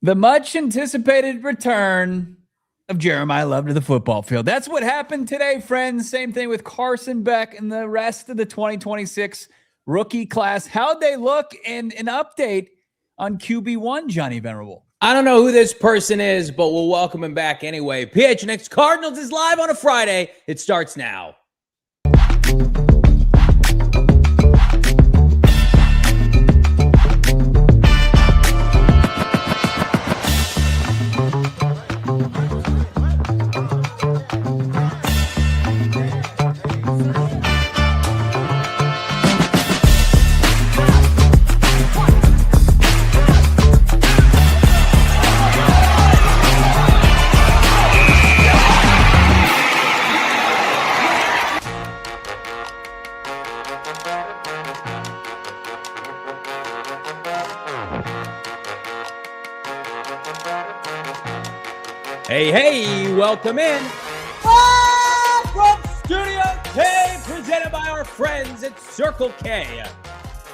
The much anticipated return of Jeremiyah Love to the football field. That's what happened today, friends. Same thing with Carson Beck and the rest of the 2026 rookie class. How'd they look? And an update on QB1, Johnny Venerable. I don't know who this person is, but we'll welcome him back anyway. PHNX Cardinals is live on a Friday. It starts now. Hey, welcome in. Live from Studio K, presented by our friends at Circle K.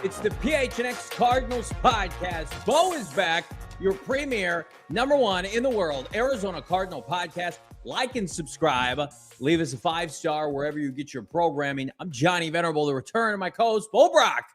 It's the PHNX Cardinals podcast. Bo is back, your premier, #1 in the world, Arizona Cardinal podcast. Like and subscribe. Leave us a 5-star wherever you get your programming. I'm Johnny Venerable, the return of my co-host, Bo Brack.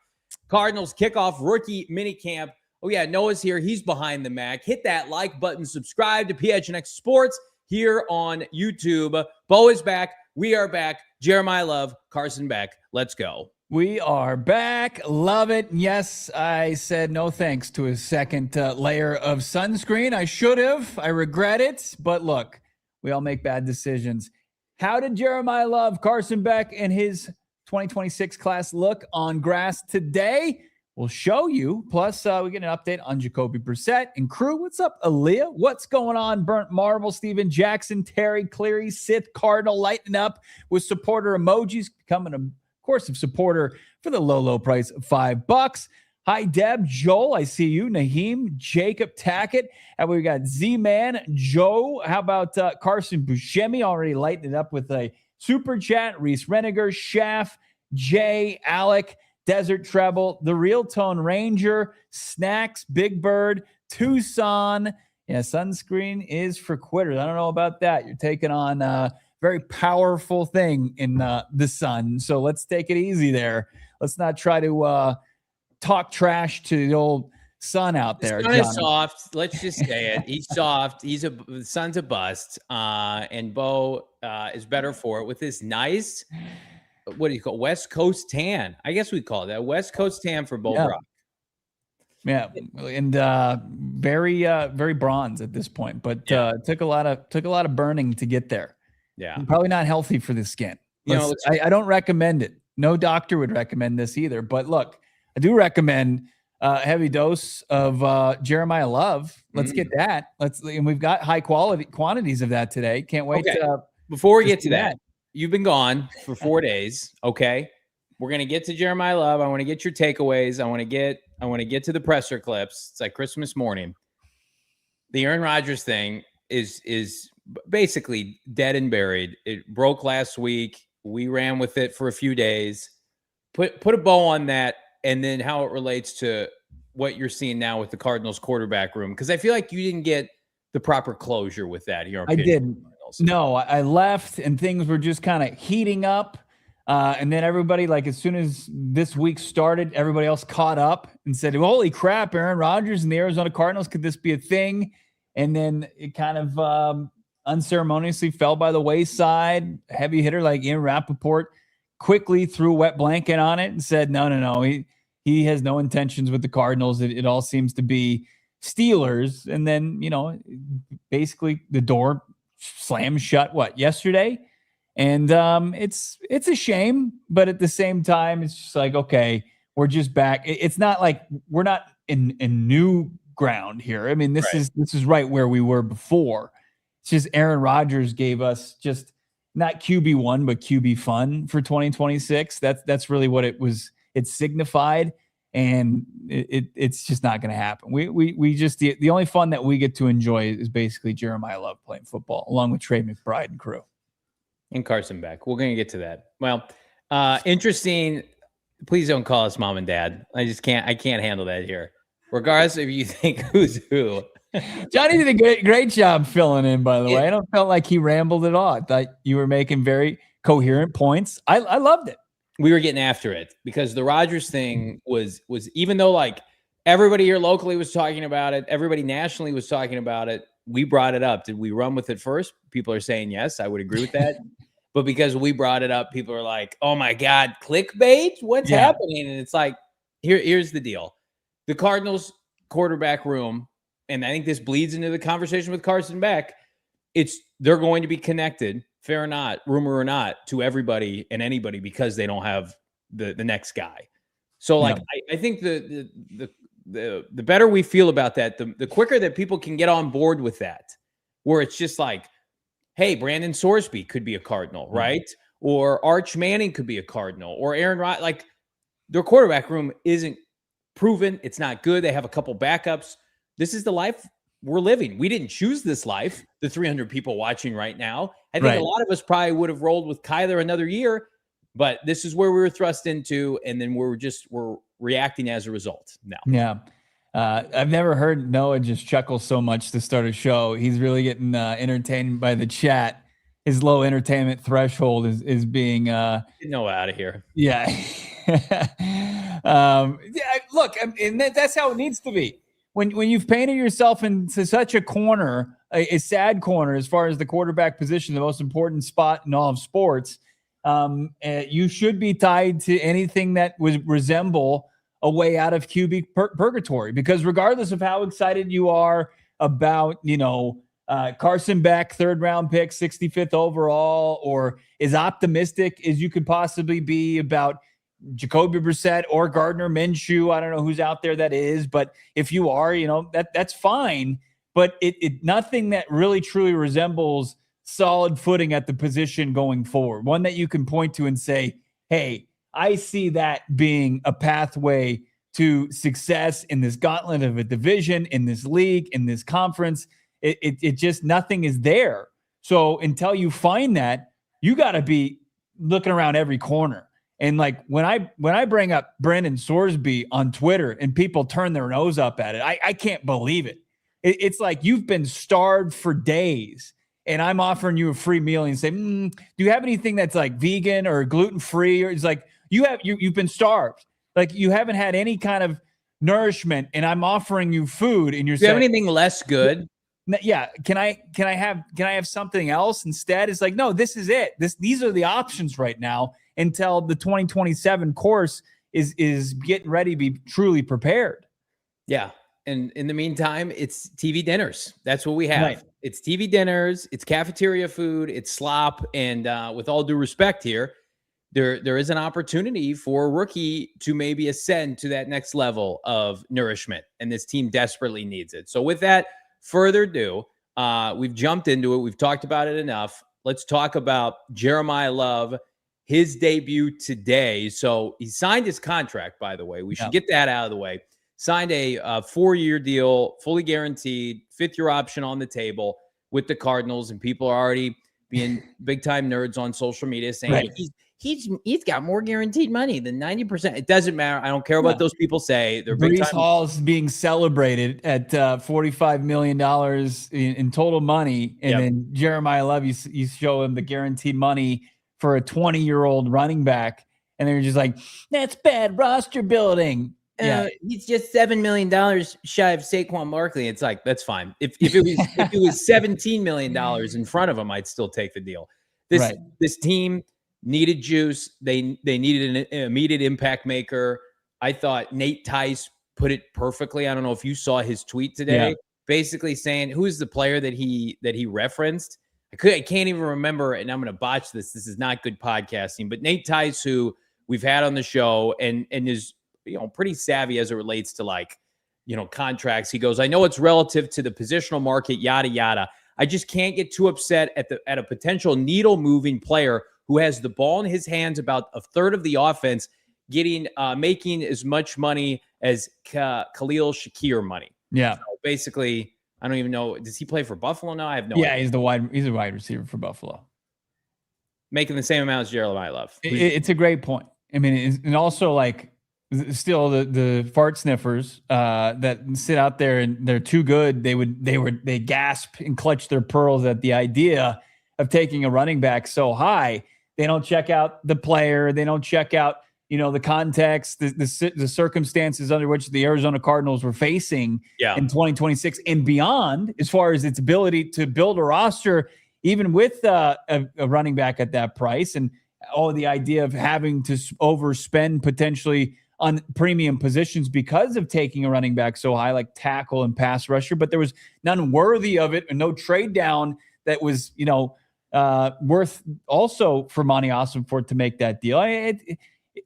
Cardinals kickoff rookie minicamp. Oh, yeah, Noah's here. He's behind the Mac. Hit that like button. Subscribe to PHNX Sports here on YouTube. Bo is back. We are back. Jeremiyah Love, Carson Beck. Let's go. We are back. Love it. Yes, I said no thanks to a second layer of sunscreen. I should have. I regret it. But look, we all make bad decisions. How did Jeremiyah Love, Carson Beck, and his 2026 class look on grass today? We'll show you. Plus, we get an update on Jacoby Brissett and crew. What's up, Aaliyah? What's going on? Burnt Marble, Steven Jackson, Terry Cleary, Sith Cardinal, lighting up with supporter emojis, becoming a course of supporter for the low price of $5. Hi, Deb, Joel, I see you. Naheem, Jacob Tackett. And we got Z-Man, Joe. How about Carson Buscemi already lighting it up with a super chat? Reese Reniger, Schaff, Jay, Alec, Desert Treble, The Real Tone Ranger, Snacks, Big Bird, Tucson. Yeah, sunscreen is for quitters. I don't know about that. You're taking on a very powerful thing in the sun. So let's take it easy there. Let's not try to talk trash to the old sun out there. The sun is soft. Let's just say it. He's soft. The sun's a bust. And Bo is better for it with this nice, what do you call it? West Coast tan? I guess we call it that. West Coast tan for Bo Brock. Yeah, and very bronze at this point, but took a lot of burning to get there. Yeah, and probably not healthy for the skin. I don't recommend it. No doctor would recommend this either. But look, I do recommend a heavy dose of Jeremiyah Love. Let's get that. And we've got high quality quantities of that today. Can't wait. Okay. Before we get to that, you've been gone for 4 days. Okay, we're gonna get to Jeremiyah Love. I want to get your takeaways. I want to get to the presser clips. It's like Christmas morning. The Aaron Rodgers thing is basically dead and buried. It broke last week. We ran with it for a few days. Put a bow on that, and then how it relates to what you're seeing now with the Cardinals quarterback room, because I feel like you didn't get the proper closure with that here. I didn't. No, I left and things were just kind of heating up. And then everybody, like as soon as this week started, everybody else caught up and said, holy crap, Aaron Rodgers and the Arizona Cardinals, could this be a thing? And then it kind of unceremoniously fell by the wayside. Heavy hitter like Ian Rappaport quickly threw a wet blanket on it and said, no. He has no intentions with the Cardinals. It all seems to be Steelers. And then, basically the door slammed shut, yesterday? And it's a shame, but at the same time, it's just like, okay, we're just back. It's not like we're not in new ground here. I mean, this is right where we were before. It's just Aaron Rodgers gave us just not QB1, but QB fun for 2026. That's really what it was. It signified, and it's just not going to happen. We just the only fun that we get to enjoy is basically Jeremiyah Love playing football along with Trey McBride and crew. And Carson Beck. We're going to get to that. Well, interesting. Please don't call us mom and dad. I can't handle that here. Regardless if you think who's who, Johnny did a great job filling in, by the way. I don't feel like he rambled at all. I thought you were making very coherent points. I loved it. We were getting after it because the Rodgers thing was even though like everybody here locally was talking about it, everybody nationally was talking about it, we brought it up. Did we run with it first? People are saying yes. I would agree with that. But because we brought it up, people are like, oh my God, clickbait? What's happening? And it's like, here's the deal. The Cardinals quarterback room, and I think this bleeds into the conversation with Carson Beck, they're going to be connected, fair or not, rumor or not, to everybody and anybody because they don't have the next guy. So like I think the better we feel about that, the quicker that people can get on board with that, where it's just like, hey, Brandon Sorsby could be a Cardinal, right? Or Arch Manning could be a Cardinal, or Aaron Rodgers. Like their quarterback room isn't proven. It's not good. They have a couple backups. This is the life we're living. We didn't choose this life, the 300 people watching right now. I think a lot of us probably would have rolled with Kyler another year, but this is where we were thrust into, and then we're reacting as a result now. Yeah. I've never heard Noah just chuckle so much to start a show. He's really getting entertained by the chat. His low entertainment threshold is being get Noah out of here. Yeah. Look, and that's how it needs to be. When you've painted yourself into such a corner, a sad corner as far as the quarterback position, the most important spot in all of sports, you should be tied to anything that would resemble a way out of QB purgatory, because regardless of how excited you are about, Carson Beck, 3rd round pick, 65th overall, or as optimistic as you could possibly be about Jacoby Brissett or Gardner Minshew. I don't know who's out there that is, but if you are, that's fine. But it nothing that really truly resembles solid footing at the position going forward. One that you can point to and say, hey, I see that being a pathway to success in this gauntlet of a division, in this league, in this conference. It just, nothing is there. So until you find that, you got to be looking around every corner. And like when I bring up Brandon Sorsby on Twitter and people turn their nose up at it, I can't believe it. It's like you've been starved for days, and I'm offering you a free meal and say, do you have anything that's like vegan or gluten-free? Or it's like you've been starved. Like you haven't had any kind of nourishment, and I'm offering you food, and you're saying, do you have anything less good? Yeah. Can I have something else instead? It's like, no, this is it. These are the options right now until the 2027 course is getting ready to be truly prepared. Yeah. And in the meantime, it's TV dinners. That's what we have. Right. It's TV dinners. It's cafeteria food. It's slop. And with all due respect here, there is an opportunity for a rookie to maybe ascend to that next level of nourishment. And this team desperately needs it. So with that further ado, we've jumped into it. We've talked about it enough. Let's talk about Jeremiyah Love, his debut today. So he signed his contract, by the way. We should get that out of the way. Signed a 4-year deal, fully guaranteed, 5th-year option on the table with the Cardinals, and people are already being big-time nerds on social media saying he's got more guaranteed money than 90%. It doesn't matter. I don't care what those people say. They're big-time. Breece Hall's being celebrated at $45 million in total money, and then Jeremiyah Love, you show him the guaranteed money for a 20-year-old running back, and they're just like, that's bad roster building. He's just $7 million shy of Saquon Barkley. It's like, that's fine. If it was $17 million in front of him, I'd still take the deal. This team needed juice. They needed an immediate impact maker. I thought Nate Tice put it perfectly. I don't know if you saw his tweet today, basically saying who's the player that he referenced. I can't even remember, and I'm going to botch this. This is not good podcasting, but Nate Tice, who we've had on the show and is pretty savvy as it relates to contracts. He goes, I know it's relative to the positional market, yada, yada. I just can't get too upset at a potential needle moving player who has the ball in his hands about a third of the offense making as much money as Khalil Shakir money. Yeah. So basically, I don't even know. Does he play for Buffalo now? I have no idea. He's a wide receiver for Buffalo. Making the same amount as Jeremiyah Love. It's a great point. I mean, and also still the fart sniffers that sit out there and they're too good. They gasp and clutch their pearls at the idea of taking a running back so high. They don't check out the player. They don't check out, the context, the circumstances under which the Arizona Cardinals were facing in 2026 and beyond, as far as its ability to build a roster, even with a running back at that price. And the idea of having to overspend potentially on premium positions because of taking a running back so high, like tackle and pass rusher, but there was none worthy of it and no trade down that was, worth also for Monti Ossenfort to make that deal.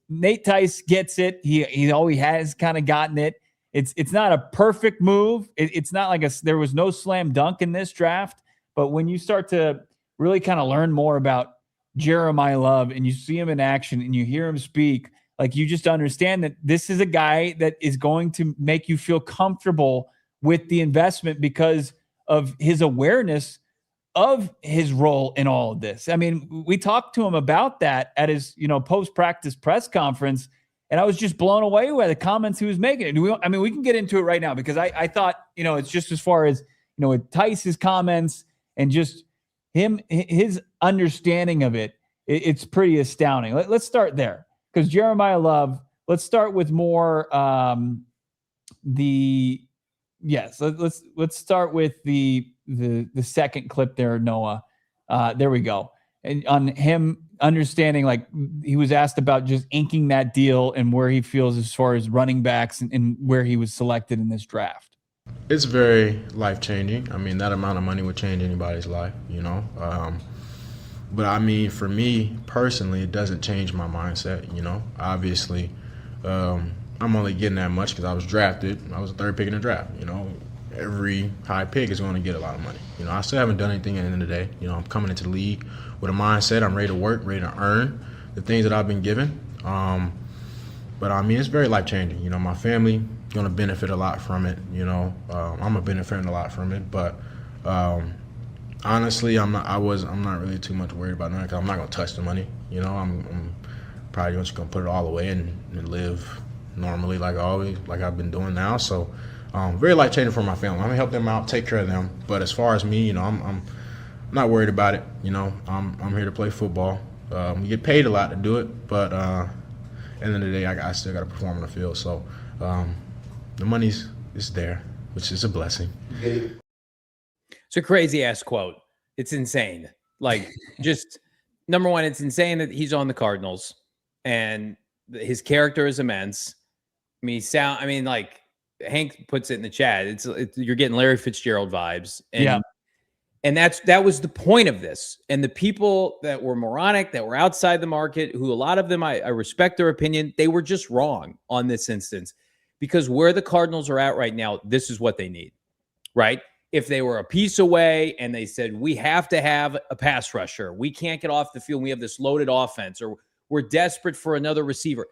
Nate Tice gets it. He always has kind of gotten it. It's not a perfect move. It's not like there was no slam dunk in this draft, but when you start to really kind of learn more about Jeremiyah Love and you see him in action and you hear him speak, like, you just understand that this is a guy that is going to make you feel comfortable with the investment because of his awareness of his role in all of this. I mean, we talked to him about that at his, post-practice press conference, and I was just blown away by the comments he was making. We can get into it right now because I thought, it's just as far as, with Tice's comments and just his understanding of it, it's pretty astounding. Let's start there because Jeremiyah Love, let's start with more let's start with the second clip there, Noah. There we go. And on him understanding, like, he was asked about just inking that deal and where he feels as far as running backs and where he was selected in this draft. It's very life-changing. I mean, that amount of money would change anybody's life, But, I mean, for me personally, it doesn't change my mindset, Obviously, I'm only getting that much because I was drafted. I was the third pick in the draft, Every high pick is going to get a lot of money. I still haven't done anything at the end of the day. I'm coming into the league with a mindset. I'm ready to work, ready to earn the things that I've been given. But, I mean, it's very life-changing. My family going to benefit a lot from it. I'm benefiting a lot from it. But honestly, I'm not really too much worried about that because I'm not going to touch the money. I'm probably just going to put it all away and live normally like I've been doing now. So very life changing for my family. I'm gonna help them out, take care of them. But as far as me, I'm not worried about it. I'm here to play football. We get paid a lot to do it, but at the end of the day, I still got to perform on the field. So the money's there, which is a blessing. It's a crazy ass quote. It's insane. Like, just number one, it's insane that he's on the Cardinals and his character is immense. Like Hank puts it in the chat. You're getting Larry Fitzgerald vibes. And that was the point of this. And the people that were moronic, that were outside the market, who a lot of them, I respect their opinion, they were just wrong on this instance. Because where the Cardinals are at right now, this is what they need, right? If they were a piece away and they said, we have to have a pass rusher, we can't get off the field, we have this loaded offense, or we're desperate for another receiver.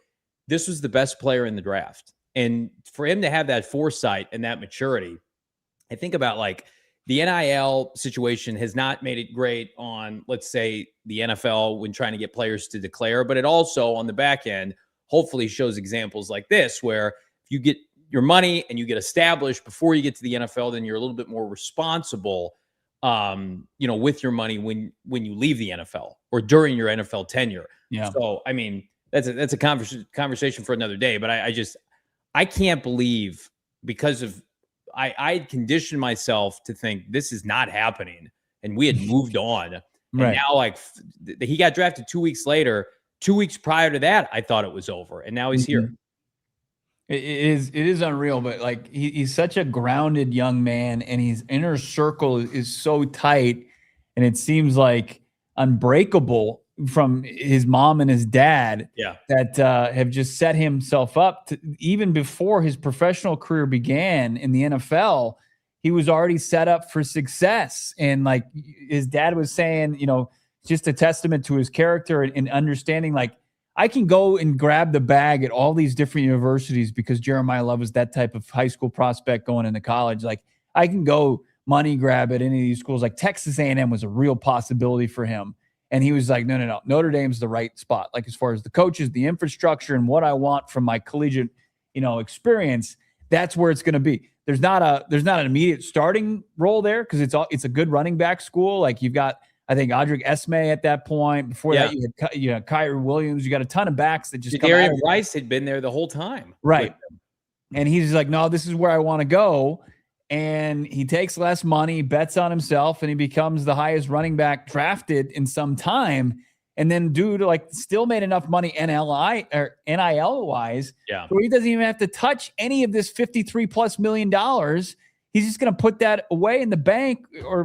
This was the best player in the draft. And for him to have that foresight and that maturity, I think about, like, the NIL situation has not made it great on, let's say, the NFL when trying to get players to declare, but it also on the back end hopefully shows examples like this, where if you get your money and you get established before you get to the NFL, then you're a little bit more responsible, with your money when you leave the NFL or during your NFL tenure. Yeah. So, I mean, that's a conversation for another day, but I can't believe, because of I conditioned myself to think this is not happening, and we had moved on. And now, like, he got drafted 2 weeks later. 2 weeks prior to that, I thought it was over, and now he's here. It is unreal, but, like, he's such a grounded young man, and his inner circle is so tight, and it seems like unbreakable from his mom and his dad that have just set himself up to, even before his professional career began in the NFL, he was already set up for success. And, like, his dad was saying, just a testament to his character and understanding, like, I can go and grab the bag at all these different universities because Jeremiyah Love is that type of high school prospect going into college. Like, I can go money grab at any of these schools. Like, Texas A&M was a real possibility for him. And he was like, no. Notre Dame's the right spot. Like as far as the coaches, the infrastructure, and what I want from my collegiate, experience, that's where it's going to be. There's not an immediate starting role there because it's a good running back school. Like you've got, I think, Audric Esme at that point. Before that, you had Kyrie Williams. You got a ton of backs that just come Darian Rice had been there the whole time. Right. And he's like, no, this is where I want to go. And he takes less money, bets on himself, and he becomes the highest running back drafted in some time. And then dude, still made enough money NIL wise, where he doesn't even have to touch any of this $53+ million. He's just going to put that away in the bank or,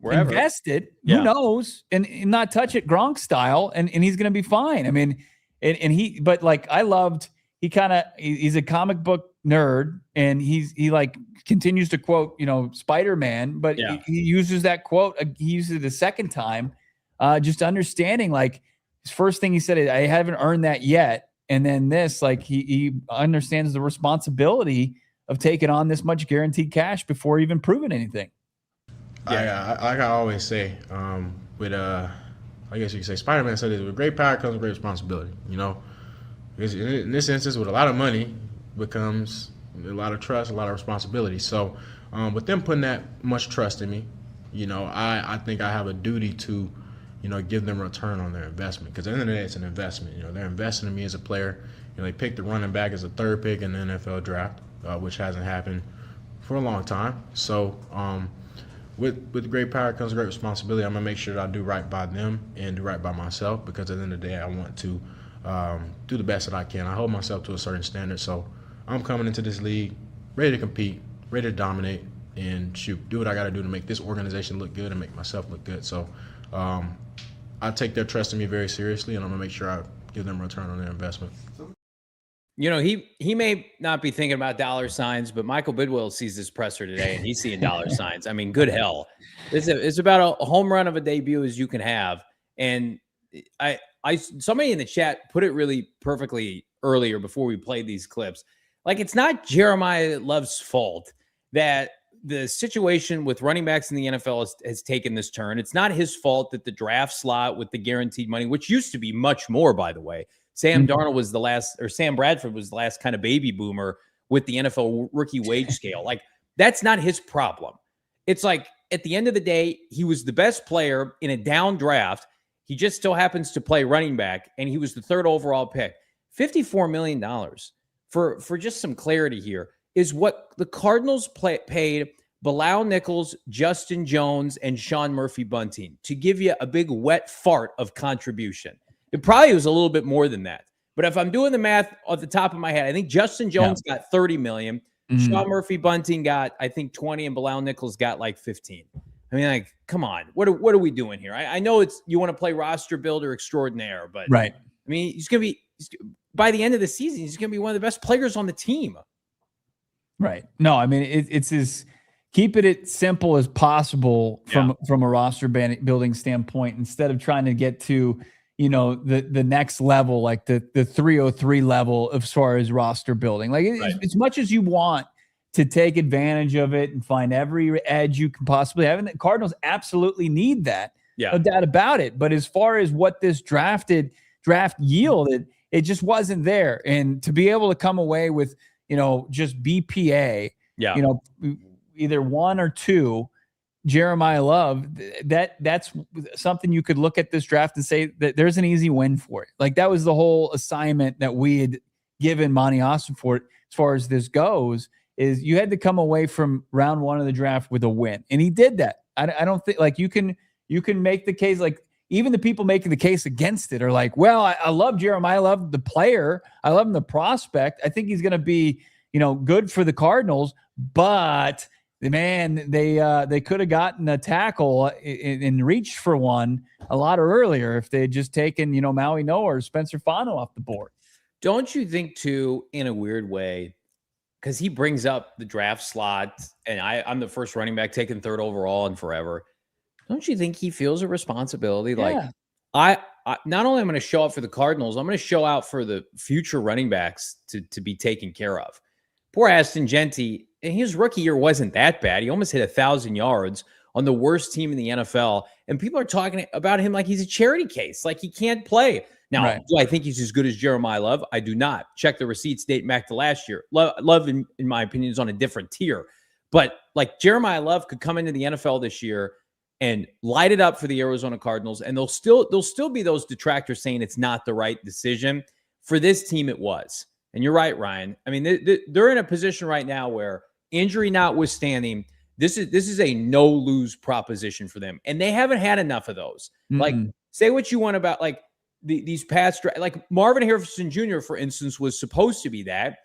wherever. Invest it. Who knows? And not touch it Gronk style. And he's going to be fine. I mean, he's a comic book nerd, and he continues to quote, Spider-Man, but he uses that quote. He uses it a second time, just understanding his first thing he said, I haven't earned that yet. And then this, he understands the responsibility of taking on this much guaranteed cash before even proving anything. Yeah. Like I always say, I guess you could say Spider-Man said it, with great power comes great responsibility, Because in this instance, with a lot of money becomes a lot of trust, a lot of responsibility. So with them putting that much trust in me, I think I have a duty to, give them a return on their investment. Because at the end of the day, it's an investment. They're investing in me as a player. They picked the running back as a third pick in the NFL draft, which hasn't happened for a long time. So with great power comes great responsibility. I'm going to make sure that I do right by them and do right by myself, because at the end of the day, I want to do the best that I can. I hold myself to a certain standard. So I'm coming into this league ready to compete, ready to dominate, and do what I got to do to make this organization look good and make myself look good. So I take their trust in me very seriously, and I'm going to make sure I give them a return on their investment. He may not be thinking about dollar signs, but Michael Bidwill sees this presser today, and he's seeing dollar signs. I mean, good hell. It's about a home run of a debut as you can have. And somebody in the chat put it really perfectly earlier before we played these clips. It's not Jeremiyah Love's fault that the situation with running backs in the NFL has taken this turn. It's not his fault that the draft slot with the guaranteed money, which used to be much more, by the way. Sam Bradford was the last kind of baby boomer with the NFL rookie wage scale. That's not his problem. It's at the end of the day, he was the best player in a down draft. He just still happens to play running back, and he was the third overall pick. $54 million, for just some clarity here, is what the Cardinals paid Bilal Nichols, Justin Jones, and Sean Murphy-Bunting to give you a big wet fart of contribution. It probably was a little bit more than that. But if I'm doing the math off the top of my head, I think Justin Jones got $30 million. Sean Murphy-Bunting got, I think, 20, and Bilal Nichols got 15. I mean, come on. What are we doing here? I know you want to play roster builder extraordinaire, but right. I mean, by the end of the season, he's going to be one of the best players on the team. Right. No, I mean, it's as keep it simple as possible from a roster building standpoint, instead of trying to get to, the next level, like the 303 level as far as roster building. As much as you want to take advantage of it and find every edge you can possibly have, and the Cardinals absolutely need that. No doubt about it. But as far as what this draft yielded, it just wasn't there. And to be able to come away with, just BPA, either one or two, Jeremiyah Love, that's something you could look at this draft and say that there's an easy win for it. That was the whole assignment that we had given Monti Ossenfort as far as this goes, is you had to come away from round one of the draft with a win. And he did that. I don't think you can make the case, even the people making the case against it are well, I love Jeremiyah Love, the player. I love him, the prospect. I think he's going to be, good for the Cardinals, but man, they could have gotten a tackle and reached for one a lot earlier if they had just taken, Maui Noah or Spencer Fano off the board. Don't you think, too, in a weird way, because he brings up the draft slot, and I'm the first running back taken third overall in forever. Don't you think he feels a responsibility? I not only am I going to show up for the Cardinals, I'm going to show out for the future running backs to be taken care of. Poor Aston Genty, and his rookie year wasn't that bad. He almost hit 1,000 yards, on the worst team in the NFL. And people are talking about him like he's a charity case, like he can't play. Now, Right. do I think he's as good as Jeremiyah Love? I do not. Check the receipts dating back to last year. Love in my opinion, is on a different tier. But like Jeremiyah Love could come into the NFL this year and light it up for the Arizona Cardinals, and there'll still be those detractors saying it's not the right decision. For this team, it was. And you're right, Ryan. I mean, they're in a position right now where, injury notwithstanding, this is a no-lose proposition for them. And they haven't had enough of those. Mm-mm. Like, say what you want about like these past, like Marvin Harrison Jr., for instance, was supposed to be that.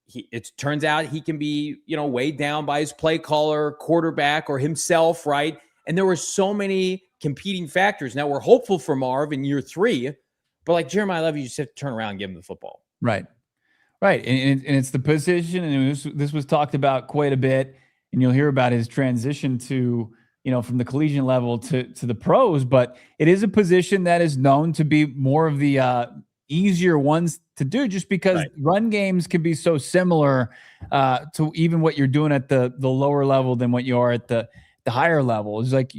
It turns out he can be, weighed down by his play caller, quarterback, or himself, right? And there were so many competing factors. Now we're hopeful for Marv in year 3, but like Jeremiyah Love, you just have to turn around and give him the football. Right. And it's the position, and this was talked about quite a bit, and you'll hear about his transition to, from the collegiate level to the pros, but it is a position that is known to be more of the easier ones to do, just because run games can be so similar to even what you're doing at the lower level than what you are at the higher level. It's like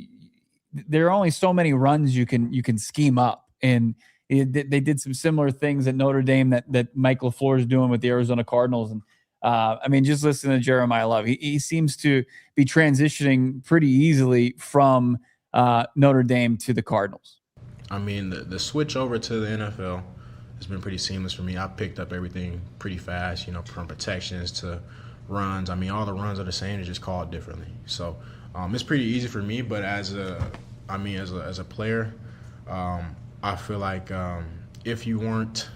there are only so many runs you can scheme up, and they did some similar things at Notre Dame that Mike LaFleur is doing with the Arizona Cardinals. And I mean, just listen to Jeremiyah Love. He seems to be transitioning pretty easily from Notre Dame to the Cardinals. I mean, the switch over to the NFL has been pretty seamless for me. I picked up everything pretty fast, from protections to runs. I mean, all the runs are the same, they're just called differently. So it's pretty easy for me. But as a player, I feel like if you weren't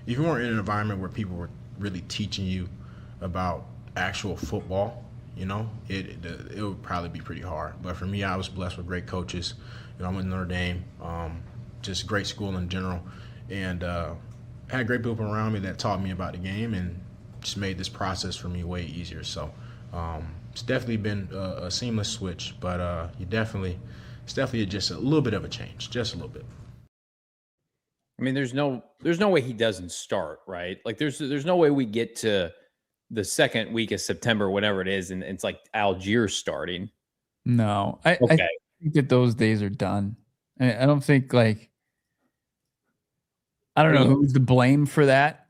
in an environment where people were really teaching you about actual football, it would probably be pretty hard. But for me, I was blessed with great coaches. I went to Notre Dame, just great school in general, and had great people around me that taught me about the game and just made this process for me way easier. So it's definitely been a seamless switch, but it's definitely just a little bit of a change, just a little bit. I mean, there's no way he doesn't start, right? Like there's no way we get to the second week of September, whatever it is, and it's like Algier starting. No, I think that those days are done. I don't think I don't know who's to blame for that.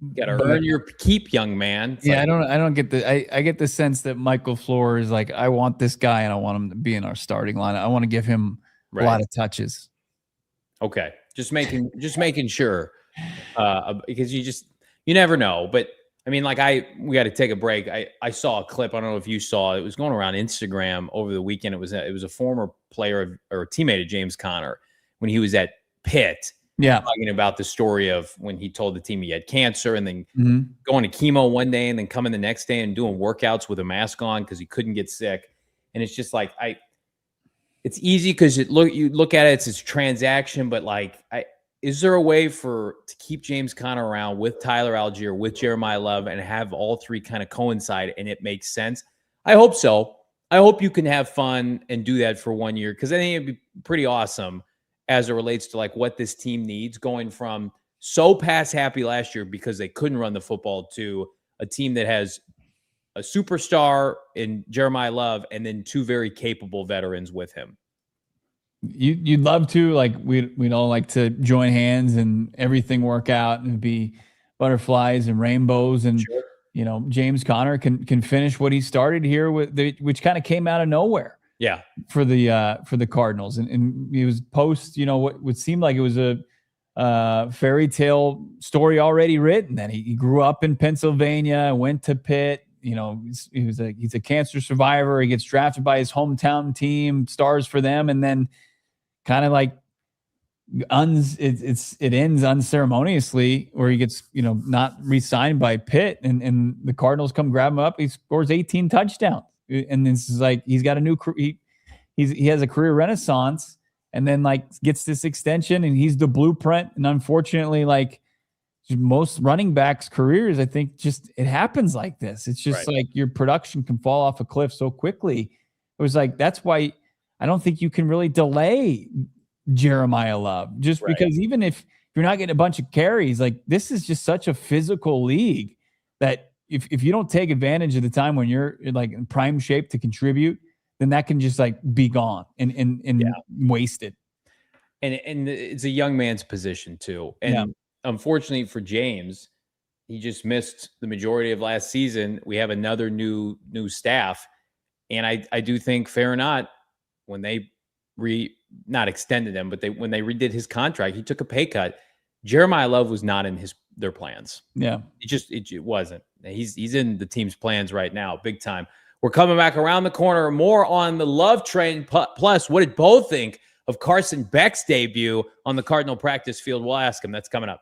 You gotta earn your keep, young man. It's I don't get I get the sense that Michael LaFleur is like, I want this guy and I want him to be in our starting line. I want to give him a lot of touches. Okay. Just making sure, because you never know. But I mean, we got to take a break. I saw a clip. I don't know if you saw it. It was going around Instagram over the weekend. It was a former player or a teammate of James Conner when he was at Pitt. Yeah, talking about the story of when he told the team he had cancer and then going to chemo one day and then coming the next day and doing workouts with a mask on because he couldn't get sick. And it's just like it's easy because you look at it, it's this transaction, but is there a way to keep James Conner around with Tyler Algier, with Jeremiyah Love, and have all three kind of coincide and it makes sense? I hope so. I hope you can have fun and do that for 1 year, because I think it'd be pretty awesome as it relates to what this team needs, going from so pass happy last year because they couldn't run the football to a team that has a superstar in Jeremiyah Love and then two very capable veterans with him. You'd love to, we'd all like to join hands and everything work out and be butterflies and rainbows, and James Conner can finish what he started here with, which kind of came out of nowhere. Yeah, for the Cardinals, and he was post what would seem like it was a fairy tale story already written. That he grew up in Pennsylvania, went to Pitt. He's a cancer survivor. He gets drafted by his hometown team, stars for them, and then kind of it ends unceremoniously where he gets not re-signed by Pitt, and the Cardinals come grab him up. He scores 18 touchdowns, and this is he's got a new he has a career renaissance, and then gets this extension, and he's the blueprint. And unfortunately, most running backs' careers, I think it happens like this. It's just your production can fall off a cliff so quickly. It was that's why I don't think you can really delay Jeremiyah Love, just because even if you're not getting a bunch of carries, this is just such a physical league that if you don't take advantage of the time when you're in prime shape to contribute, then that can just like be gone and wasted. And it's a young man's position too. And unfortunately for James, he just missed the majority of last season. We have another new staff. And I do think, fair or not, when they not extended him, but when they redid his contract, he took a pay cut. Jeremiyah Love was not in their plans. Yeah. It wasn't. He's in the team's plans right now, big time. We're coming back around the corner, more on the Love train. Plus, what did Bo think of Carson Beck's debut on the Cardinal practice field? We'll ask him. That's coming up.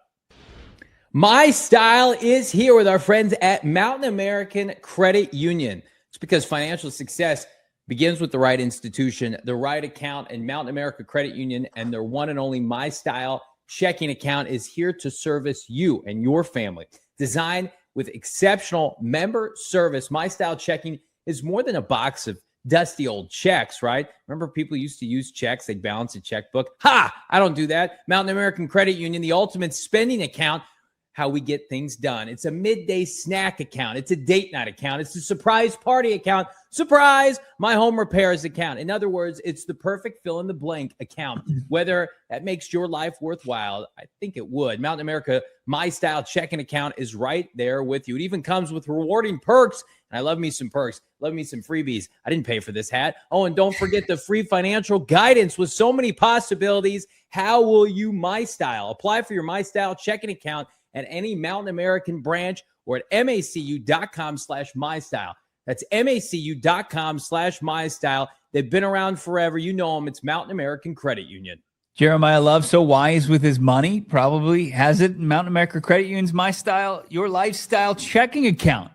My Style is here with our friends at Mountain American Credit Union. It's because financial success begins with the right institution, the right account, and Mountain America Credit Union and their one and only My Style checking account is here to service you and your family. Designed with exceptional member service, My Style checking is more than a box of dusty old checks, right? Remember people used to use checks, they'd balance a checkbook. Ha! I don't do that. Mountain American Credit Union, the ultimate spending account, how we get things done. It's a midday snack account. It's a date night account. It's a surprise party account. Surprise, my home repairs account. In other words, it's the perfect fill-in-the-blank account. Whether that makes your life worthwhile, I think it would. Mountain America My Style checking account is right there with you. It even comes with rewarding perks. And I love me some perks. Love me some freebies. I didn't pay for this hat. Oh, and don't forget the free financial guidance with so many possibilities. How will you My Style? Apply for your My Style checking account at any Mountain American branch or at macu.com/mystyle. That's macu.com/mystyle. They've been around forever. You know them. It's Mountain American Credit Union. Jeremiyah Love, so wise with his money, probably has it. Mountain America Credit Union's My Style, your lifestyle checking account.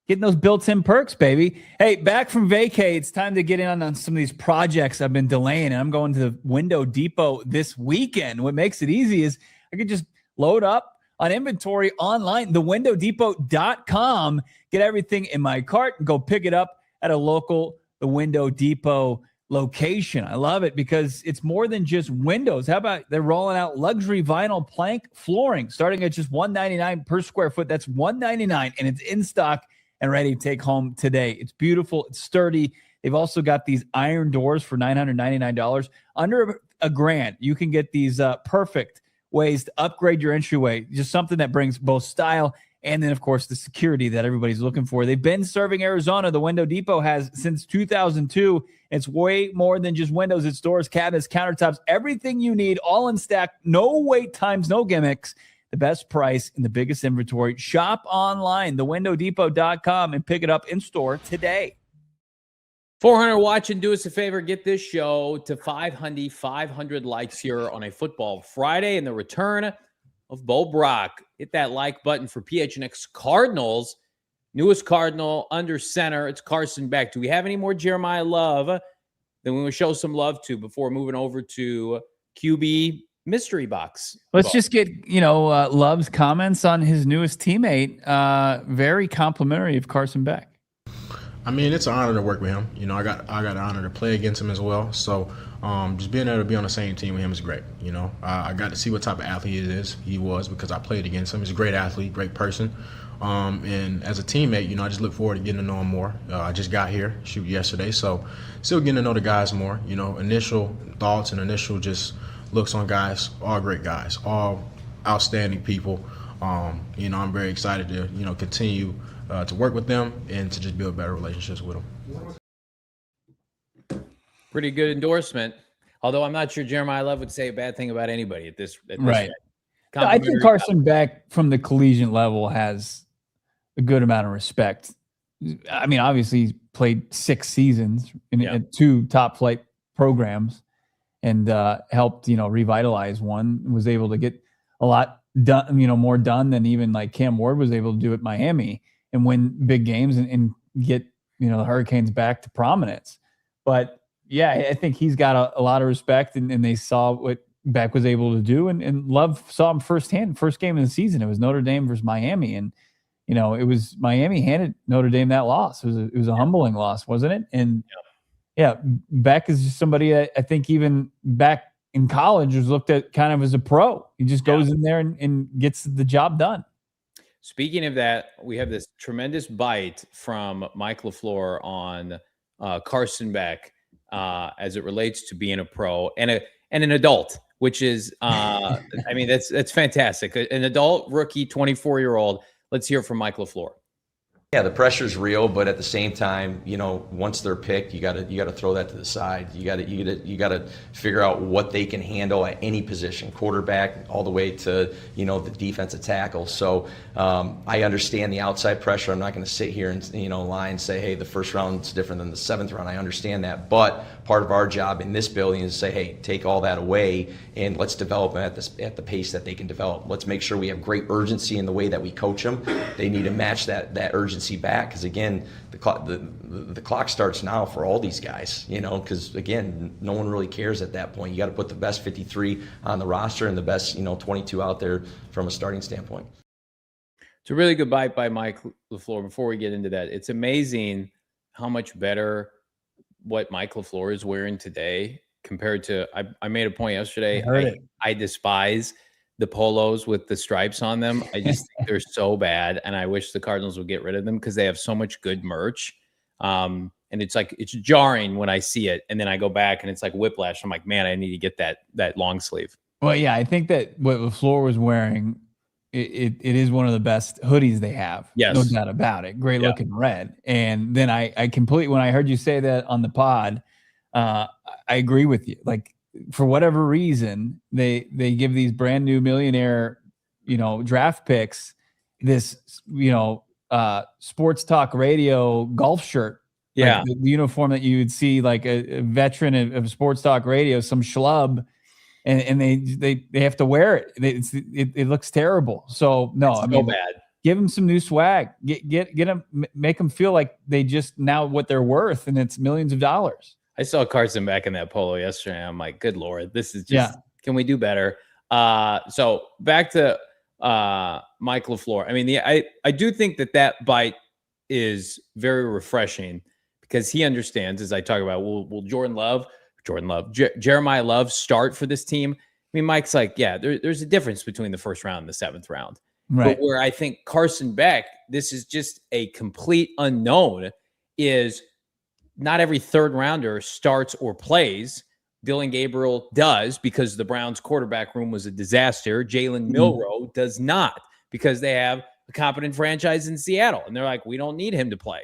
Getting those built-in perks, baby. Hey, back from vacay, it's time to get in on some of these projects I've been delaying, and I'm going to the Window Depot this weekend. What makes it easy is I could just load up on inventory online, thewindowdepot.com, get everything in my cart and go pick it up at a local The Window Depot location. I love it because it's more than just windows. How about they're rolling out luxury vinyl plank flooring starting at just $199 per square foot. That's $199 and it's in stock and ready to take home today. It's beautiful. It's sturdy. They've also got these iron doors for $999. Under $1,000, you can get these perfect ways to upgrade your entryway. Just something that brings both style and then, of course, the security that everybody's looking for. They've been serving Arizona. The Window Depot has since 2002. It's way more than just windows. It's doors, cabinets, countertops, everything you need, all in stack. No wait times, no gimmicks. The best price and the biggest inventory. Shop online, thewindowdepot.com, and pick it up in store today. 400 watching, do us a favor, get this show to 500 likes here on a Football Friday and the return of Bo Brack. Hit that like button for PHNX Cardinals. Newest Cardinal under center. It's Carson Beck. Do we have any more Jeremiyah Love that we will show some love to before moving over to QB Mystery Box? Let's just get, Love's comments on his newest teammate. Very complimentary of Carson Beck. I mean, it's an honor to work with him. I got an honor to play against him as well. So just being able to be on the same team with him is great. I got to see what type of athlete he was because I played against him. He's a great athlete, great person. And as a teammate, I just look forward to getting to know him more. I just got here, yesterday, so still getting to know the guys more. Initial thoughts and initial just looks on guys, all great guys, all outstanding people. I'm very excited to, continue to work with them and to just build better relationships with them. Pretty good endorsement. Although I'm not sure Jeremiyah Love would say a bad thing about anybody at this right. I think Carson Beck from the collegiate level has a good amount of respect. I mean, obviously he's played 6 seasons in 2 top flight programs and helped, revitalize one, was able to get a lot done, more done than even like Cam Ward was able to do at Miami and win big games and get, the Hurricanes back to prominence. But yeah, I think he's got a lot of respect and they saw what Beck was able to do. And Love saw him firsthand, first game of the season. It was Notre Dame versus Miami. And, it was Miami handed Notre Dame that loss. It was a humbling loss, wasn't it? And Beck is just somebody I think even back in college was looked at kind of as a pro. He just goes in there and gets the job done. Speaking of that, we have this tremendous bite from Mike LaFluer on Carson Beck as it relates to being a pro and an adult, which is, I mean, that's fantastic. An adult rookie, 24-year-old. Let's hear from Mike LaFluer. Yeah, the pressure's real, but at the same time, once they're picked, you gotta throw that to the side. You gotta figure out what they can handle at any position, quarterback all the way to the defensive tackle. So I understand the outside pressure. I'm not going to sit here and lie and say, hey, the first round's different than the seventh round. I understand that, but part of our job in this building is to say, hey, take all that away and let's develop them at the pace that they can develop. Let's make sure we have great urgency in the way that we coach them. They need to match that urgency back, because again, the clock starts now for all these guys, because again, no one really cares at that point. You got to put the best 53 on the roster and the best 22 out there from a starting standpoint. It's a really good bite by Mike LaFluer. Before we get into that, it's amazing how much better what Mike LaFluer is wearing today compared to, I made a point yesterday. I despise the polos with the stripes on them. I just think they're so bad, and I wish the Cardinals would get rid of them because they have so much good merch. And it's jarring when I see it, and then I go back and it's like whiplash. I'm like, man, I need to get that long sleeve. Well, yeah, I think that what LaFleur was wearing, it is one of the best hoodies they have. Yes. No doubt about it. Great looking red. And then I completely, when I heard you say that on the pod, I agree with you. Like, for whatever reason, they give these brand new millionaire, draft picks this, sports talk radio golf shirt. Yeah. Like the uniform that you would see like a veteran of sports talk radio, some schlub, and they have to wear it. It looks terrible. So no, it's so bad. Give them some new swag. Get them, make them feel like they just now what they're worth, and it's millions of dollars. I saw Carson Beck in that polo yesterday. I'm like, good Lord, this is just, can we do better? So back to Mike LaFluer. I mean, I do think that bite is very refreshing because he understands, as I talk about, will Jeremiyah Love start for this team? I mean, Mike's like, yeah, there's a difference between the first round and the seventh round. Right. But where I think Carson Beck, this is just a complete unknown, is not every third rounder starts or plays. Dylan Gabriel does because the Browns quarterback room was a disaster. Jalen Milroe does not because they have a competent franchise in Seattle. And they're like, we don't need him to play.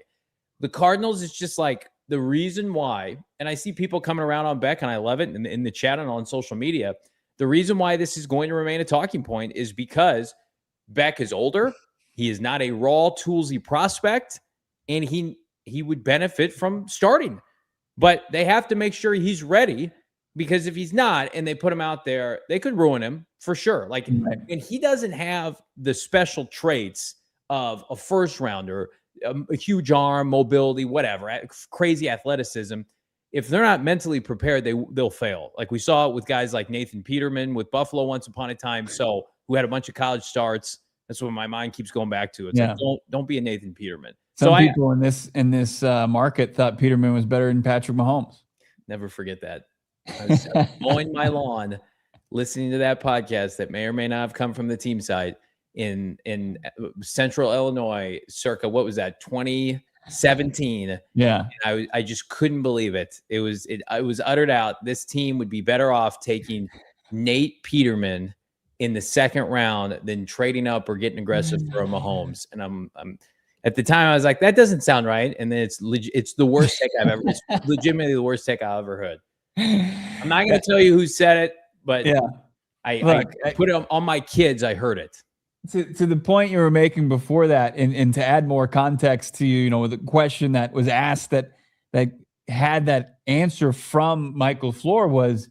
The Cardinals, it's just like the reason why, and I see people coming around on Beck, and I love it in the chat and on social media. The reason why this is going to remain a talking point is because Beck is older. He is not a raw, toolsy prospect, and he would benefit from starting. But they have to make sure he's ready, because if he's not and they put him out there, they could ruin him for sure. Like, and he doesn't have the special traits of a first rounder, a huge arm, mobility, whatever, crazy athleticism. If they're not mentally prepared, they'll fail. Like we saw it with guys like Nathan Peterman with Buffalo once upon a time, so who had a bunch of college starts. That's what my mind keeps going back to. It's like, don't be a Nathan Peterman. Some people in this market thought Peterman was better than Patrick Mahomes. Never forget that. I was mowing my lawn, listening to that podcast that may or may not have come from the team site in Central Illinois, circa, what was that, 2017? Yeah, and I just couldn't believe it. It was uttered out. This team would be better off taking Nate Peterman in the second round than trading up or getting aggressive for a Mahomes. And I'm at the time I was like, that doesn't sound right. And then it's the worst take I've ever. It's legitimately the worst take I've ever heard. I'm not going to tell you who said it, but I put it on my kids. I heard it. To the point you were making before that, and to add more context to the question that was asked that had that answer from Michael LaFluer was,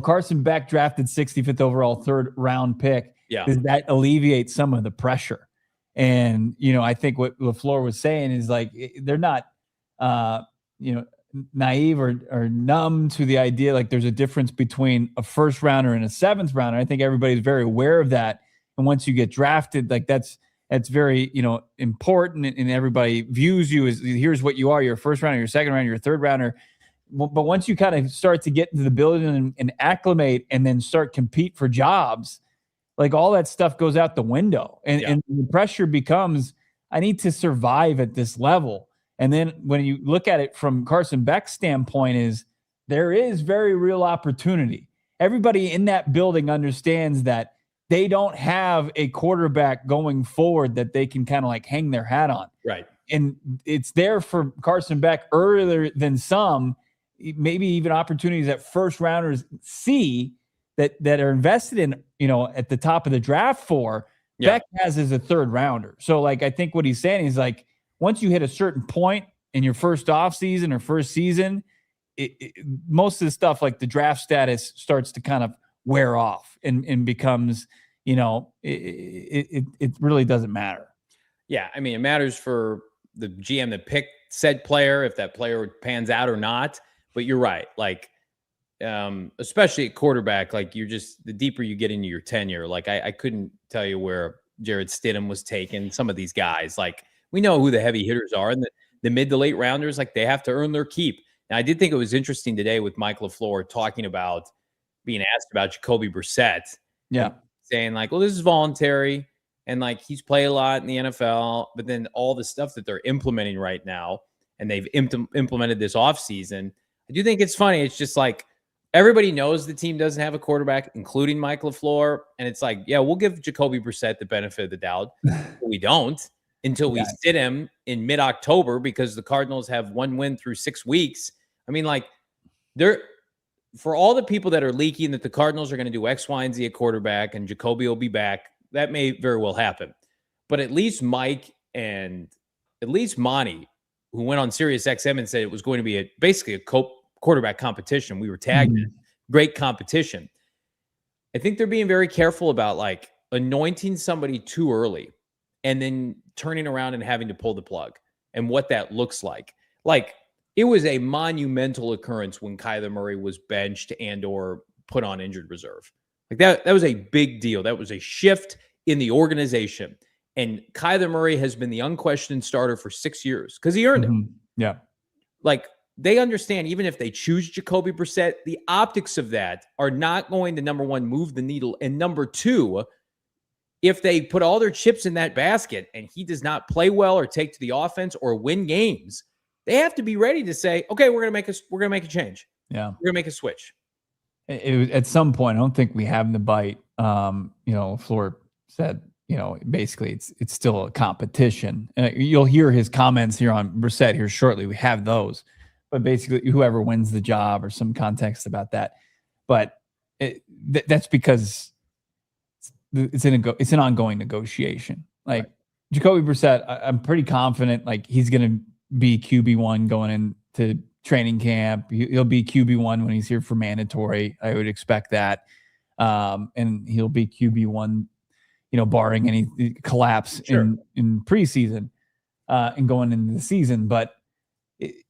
Carson Beck drafted 65th overall, third round pick. Yeah. Does that alleviate some of the pressure? And, I think what LaFleur was saying is like, they're not, naive or numb to the idea. Like there's a difference between a first rounder and a seventh rounder. I think everybody's very aware of that. And once you get drafted, like that's very, important. And everybody views you as, here's what you are. You're a first rounder, you're a second rounder, you're a third rounder. But once you kind of start to get into the building and acclimate and then start compete for jobs, like all that stuff goes out the window. And the pressure becomes, I need to survive at this level. And then when you look at it from Carson Beck's standpoint, is there is very real opportunity. Everybody in that building understands that they don't have a quarterback going forward that they can kind of like hang their hat on. Right. And it's there for Carson Beck earlier than some, maybe even opportunities that first rounders see that are invested in, at the top of the draft for. Yeah. Beck has as a third rounder. So like, I think what he's saying is like, once you hit a certain point in your first off season or first season, most of the stuff like the draft status starts to kind of wear off and becomes, it really doesn't matter. Yeah. I mean, it matters for the GM that picked said player, if that player pans out or not, but you're right. Like, especially at quarterback, like the deeper you get into your tenure, like I couldn't tell you where Jarrett Stidham was taken. Some of these guys, like we know who the heavy hitters are, and the mid to late rounders, like they have to earn their keep. And I did think it was interesting today with Mike LaFleur talking about being asked about Jacoby Brissett. Yeah. Saying like, well, this is voluntary. And like, he's played a lot in the NFL, but then all the stuff that they're implementing right now, and they've implemented this offseason. I do think it's funny. It's just like, everybody knows the team doesn't have a quarterback, including Mike LaFleur. And it's like, yeah, we'll give Jacoby Brissett the benefit of the doubt. But we don't until we sit him in mid-October because the Cardinals have one win through 6 weeks. I mean, like, for all the people that are leaking that the Cardinals are going to do X, Y, and Z at quarterback and Jacoby will be back, that may very well happen. But at least Mike and at least Monti, who went on Sirius XM and said it was going to be basically a quarterback competition. We were tagged in. Great competition. I think they're being very careful about like anointing somebody too early and then turning around and having to pull the plug and what that looks like. Like, it was a monumental occurrence when Kyler Murray was benched and or put on injured reserve. Like that was a big deal. That was a shift in the organization. And Kyler Murray has been the unquestioned starter for 6 years because he earned it. Yeah. Like, they understand even if they choose Jacoby Brissett, the optics of that are not going to, number one, move the needle. And number two, if they put all their chips in that basket and he does not play well or take to the offense or win games, they have to be ready to say, okay, we're going to make a change. Yeah. We're going to make a switch. It was, at some point, I don't think we have the bite. LaFleur said, basically it's still a competition. You'll hear his comments here on Brissett here shortly. We have those. But basically, whoever wins the job or some context about that. But that's because it's an ongoing negotiation. Like, right. Jacoby Brissett, I'm pretty confident like he's going to be QB1 going into training camp. He'll be QB1 when he's here for mandatory. I would expect that. And he'll be QB1, barring any collapse in preseason and going into the season. But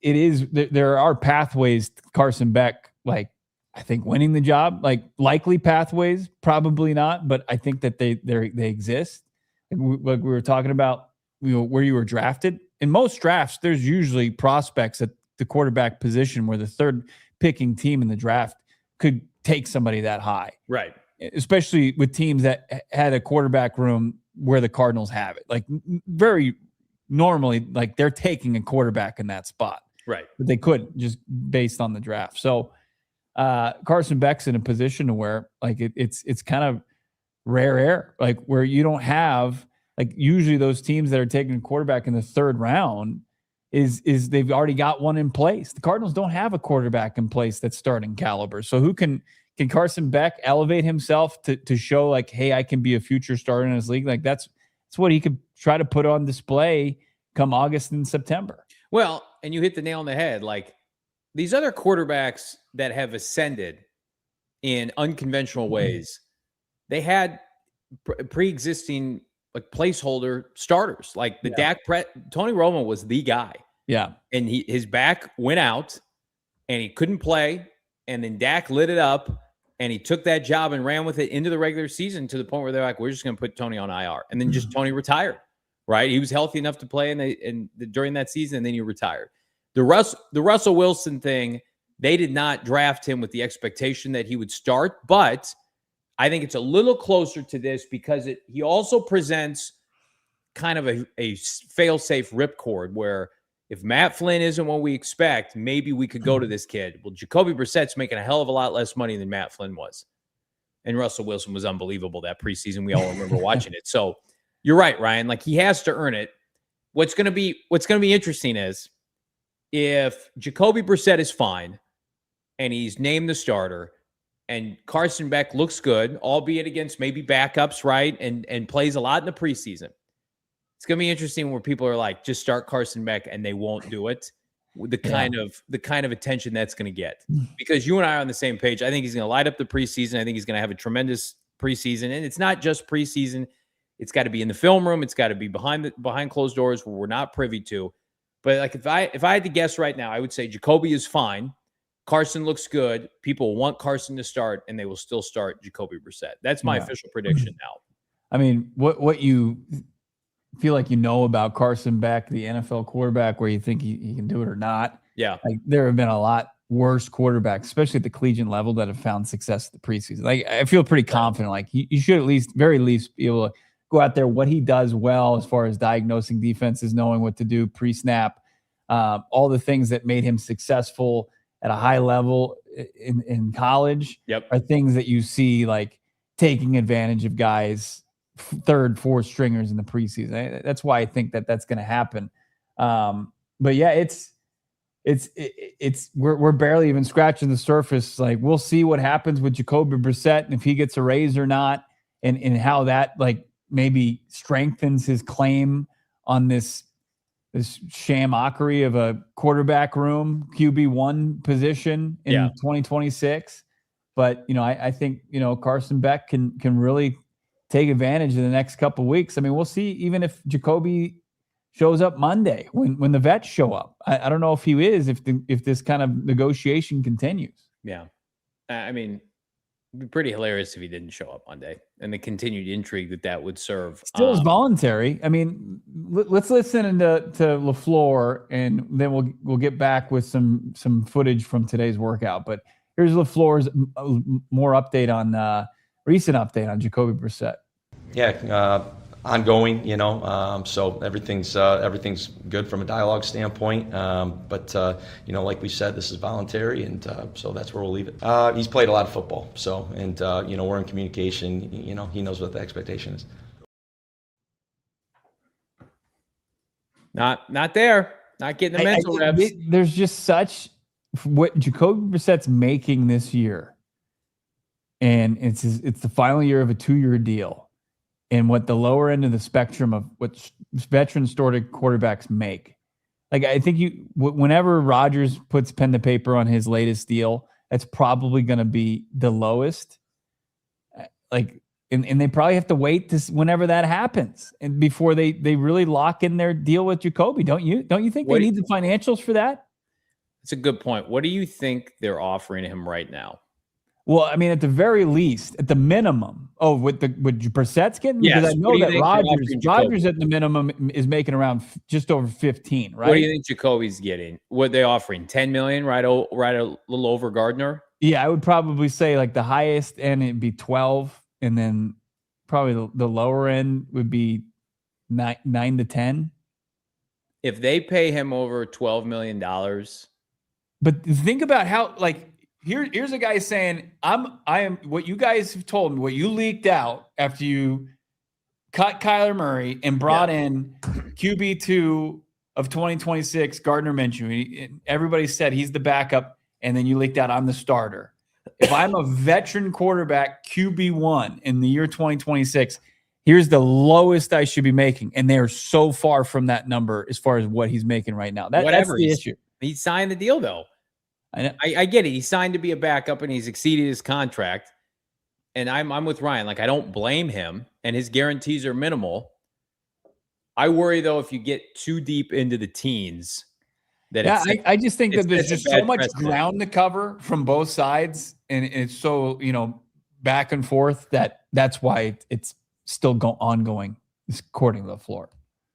there are pathways to Carson Beck, like I think winning the job, like likely pathways, probably not, but I think that they exist. Like we were talking about, where you were drafted. In most drafts, there's usually prospects at the quarterback position where the third picking team in the draft could take somebody that high. Right. Especially with teams that had a quarterback room where the Cardinals have it. Like very normally, like they're taking a quarterback in that spot. Right. But they couldn't just based on the draft. So Carson Beck's in a position to where like it's kind of rare air, like where you don't have, like usually those teams that are taking a quarterback in the third round is they've already got one in place. The Cardinals don't have a quarterback in place that's starting caliber. So who can Carson Beck elevate himself to show like, hey, I can be a future starter in this league? Like that's what he could try to put on display come August and September. Well, and you hit the nail on the head. Like these other quarterbacks that have ascended in unconventional ways, they had pre-existing like placeholder starters. Like the Tony Romo was the guy. Yeah. And his back went out and he couldn't play. And then Dak lit it up and he took that job and ran with it into the regular season to the point where they're like, we're just going to put Tony on IR. And then just Tony retired, right? He was healthy enough to play during that season, and then he retired. The Russell Wilson thing, they did not draft him with the expectation that he would start, but I think it's a little closer to this because he also presents kind of a fail-safe ripcord where if Matt Flynn isn't what we expect, maybe we could go to this kid. Well, Jacoby Brissett's making a hell of a lot less money than Matt Flynn was. And Russell Wilson was unbelievable that preseason. We all remember watching it. So you're right, Ryan. Like, he has to earn it. What's going to be interesting is if Jacoby Brissett is fine and he's named the starter and Carson Beck looks good, albeit against maybe backups, right? And plays a lot in the preseason. It's going to be interesting where people are like, just start Carson Beck, and they won't do it. The kind of attention that's going to get, because you and I are on the same page. I think he's going to light up the preseason. I think he's going to have a tremendous preseason, and it's not just preseason. It's got to be in the film room. It's got to be behind closed doors where we're not privy to. But like, if I had to guess right now, I would say Jacoby is fine. Carson looks good. People want Carson to start, and they will still start Jacoby Brissett. That's my official prediction now. I mean, what you feel like about Carson Beck, the NFL quarterback, where you think he can do it or not. Yeah. Like, there have been a lot worse quarterbacks, especially at the collegiate level, that have found success at the preseason. Like, I feel pretty confident. Like, you should very least be able to go out there. What he does well as far as diagnosing defenses, knowing what to do pre-snap, all the things that made him successful at a high level in college are things that you see, like, taking advantage of guys, third, fourth stringers in the preseason. That's why I think that's going to happen. But yeah, we're barely even scratching the surface. Like, we'll see what happens with Jacoby Brissett and if he gets a raise or not, and how that, like, maybe strengthens his claim on this shamockery of a quarterback room, QB1 position in 2026. But, I think, Carson Beck can really take advantage of the next couple of weeks. I mean, we'll see even if Jacoby shows up Monday when the vets show up. I don't know if he is, if this kind of negotiation continues. Yeah. I mean, it'd be pretty hilarious if he didn't show up Monday, and the continued intrigue that would serve. Still is voluntary. I mean, let's listen to LaFleur, and then we'll get back with some footage from today's workout. But here's LaFleur's more recent update on Jacoby Brissett. Yeah, ongoing, so everything's good from a dialogue standpoint. But like we said, this is voluntary, and so that's where we'll leave it. He's played a lot of football, so, and we're in communication. He knows what the expectation is. Not there. Not getting the mental reps. There's just such what Jacoby Brissett's making this year, and it's the final year of a 2-year deal. And what the lower end of the spectrum of what veteran started quarterbacks make. Like, I think whenever Rodgers puts pen to paper on his latest deal, that's probably going to be the lowest. Like, and they probably have to wait whenever that happens, and before they really lock in their deal with Jacoby. Don't you think they need the financials for that? It's a good point. What do you think they're offering him right now? Well, I mean, at the very least, at the minimum. Oh, with Brissett's getting? Yes. Because I know that Rodgers at the minimum is making around just over 15, right? What do you think Jacoby's getting? What are they offering? 10 million, right a little over Gardner? Yeah, I would probably say like the highest end it'd be 12, and then probably the lower end would be 9 to 10. If they pay him over $12 million. But think about how, like, here's a guy saying, I am what you guys have told me, what you leaked out after you cut Kyler Murray and brought in QB2 of 2026, Gardner Minshew. Everybody said he's the backup, and then you leaked out, I'm the starter. If I'm a veteran quarterback, QB1 in the year 2026, here's the lowest I should be making. And they're so far from that number as far as what he's making right now. That's the issue. He signed the deal, though. I get it. He signed to be a backup, and he's exceeded his contract. And I'm with Ryan. Like, I don't blame him, and his guarantees are minimal. I worry, though, if you get too deep into the teens. I just think that there's just so much ground to cover from both sides, and it's so, back and forth that's why it's still ongoing, according to LaFleur.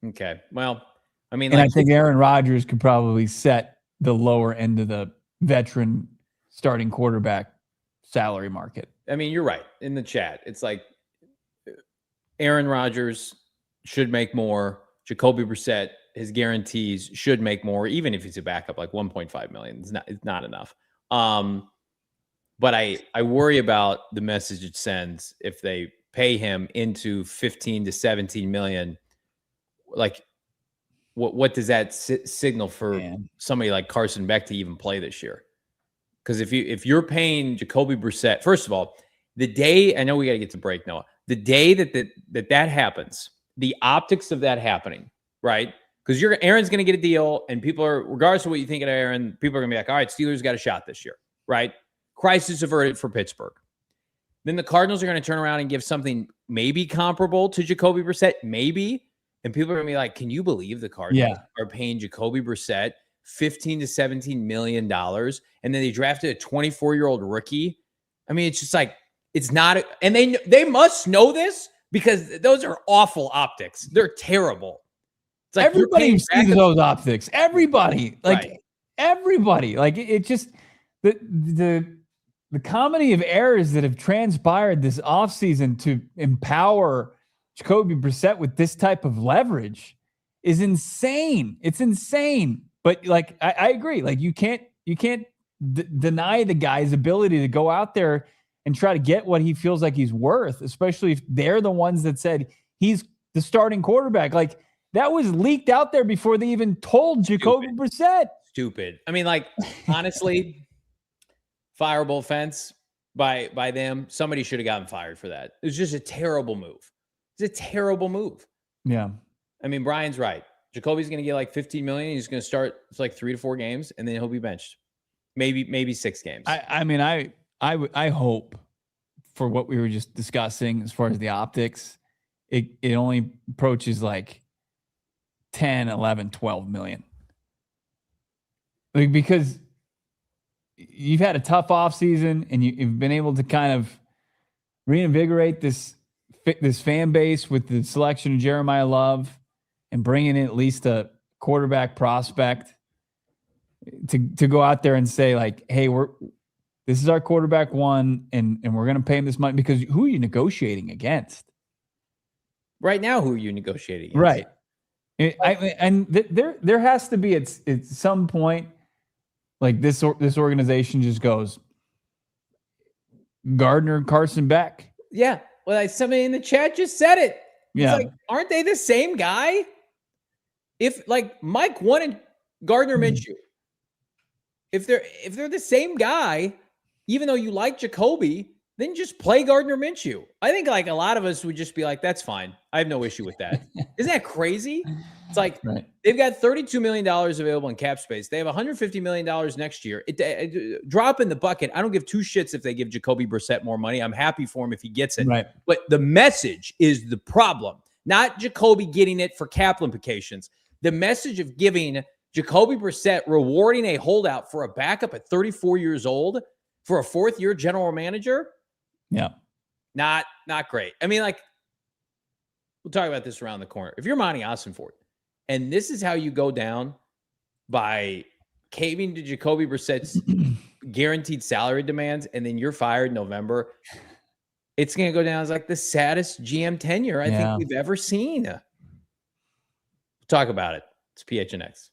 Okay. Well, I mean, and I think Aaron Rodgers could probably set the lower end of the veteran starting quarterback salary market. I mean, you're right. In the chat, it's like Aaron Rodgers should make more. Jacoby Brissett his guarantees should make more, even if he's a backup, like 1.5 million. It's not enough. But I worry about the message it sends if they pay him into 15 to 17 million. Like, what does that signal for somebody like Carson Beck to even play this year? Because if you're paying Jacoby Brissett, first of all, the day, I know we got to get to break, Noah. The day that happens, the optics of that happening, right? Because Aaron's going to get a deal, and people are, regardless of what you think of Aaron, people are going to be like, all right, Steelers got a shot this year, right? Crisis averted for Pittsburgh. Then the Cardinals are going to turn around and give something maybe comparable to Jacoby Brissett, maybe. And people are going to be like, can you believe the Cardinals are paying Jacoby Brissett $15 to $17 million? And then they drafted a 24-year-old rookie. I mean, it's just like, it's not, and they must know this because those are awful optics. They're terrible. It's like everybody sees those optics. Everybody, everybody, it just, the comedy of errors that have transpired this offseason to empower Jacoby Brissett with this type of leverage is insane. It's insane. But I agree. You can't deny the guy's ability to go out there and try to get what he feels like he's worth, especially if they're the ones that said he's the starting quarterback. That was leaked out there before they even told Jacoby Brissett. Stupid. I mean, honestly, fireable offense by them. Somebody should have gotten fired for that. It was just a terrible move. It's a terrible move. Yeah. I mean, Brian's right. Jacoby's going to get like 15 million. He's going to start 3 to 4 games, and then he'll be benched. Maybe 6 games. I hope, for what we were just discussing as far as the optics, it only approaches 10, 11, 12 million. Because you've had a tough offseason and you've been able to kind of reinvigorate this fan base with the selection of Jeremiyah Love and bringing in at least a quarterback prospect to go out there and say hey, this is our quarterback one, and we're going to pay him this money. Because who are you negotiating against? Right now, who are you negotiating against? Right. There has to be at some point, this organization just goes, Gardner, Carson Beck. Yeah. Well, somebody in the chat just said it. Yeah. It's aren't they the same guy? If Mike wanted Gardner Minshew, if they're the same guy, even though you like Jacoby, then just play Gardner Minshew. I think a lot of us would just be like, that's fine. I have no issue with that. Isn't that crazy? It's right. They've got $32 million available in cap space. They have $150 million next year. Drop in the bucket. I don't give 2 shits if they give Jacoby Brissett more money. I'm happy for him if he gets it. Right. But the message is the problem, not Jacoby getting it for cap implications. The message of giving Jacoby Brissett, rewarding a holdout for a backup at 34 years old for a 4th-year general manager. Yeah. Not great. I mean, we'll talk about this around the corner. If you're Monti Ossenfort, and this is how you go down by caving to Jacoby Brissett's guaranteed salary demands, and then you're fired in November, it's going to go down as the saddest GM tenure I think we've ever seen. We'll talk about it. It's PHNX.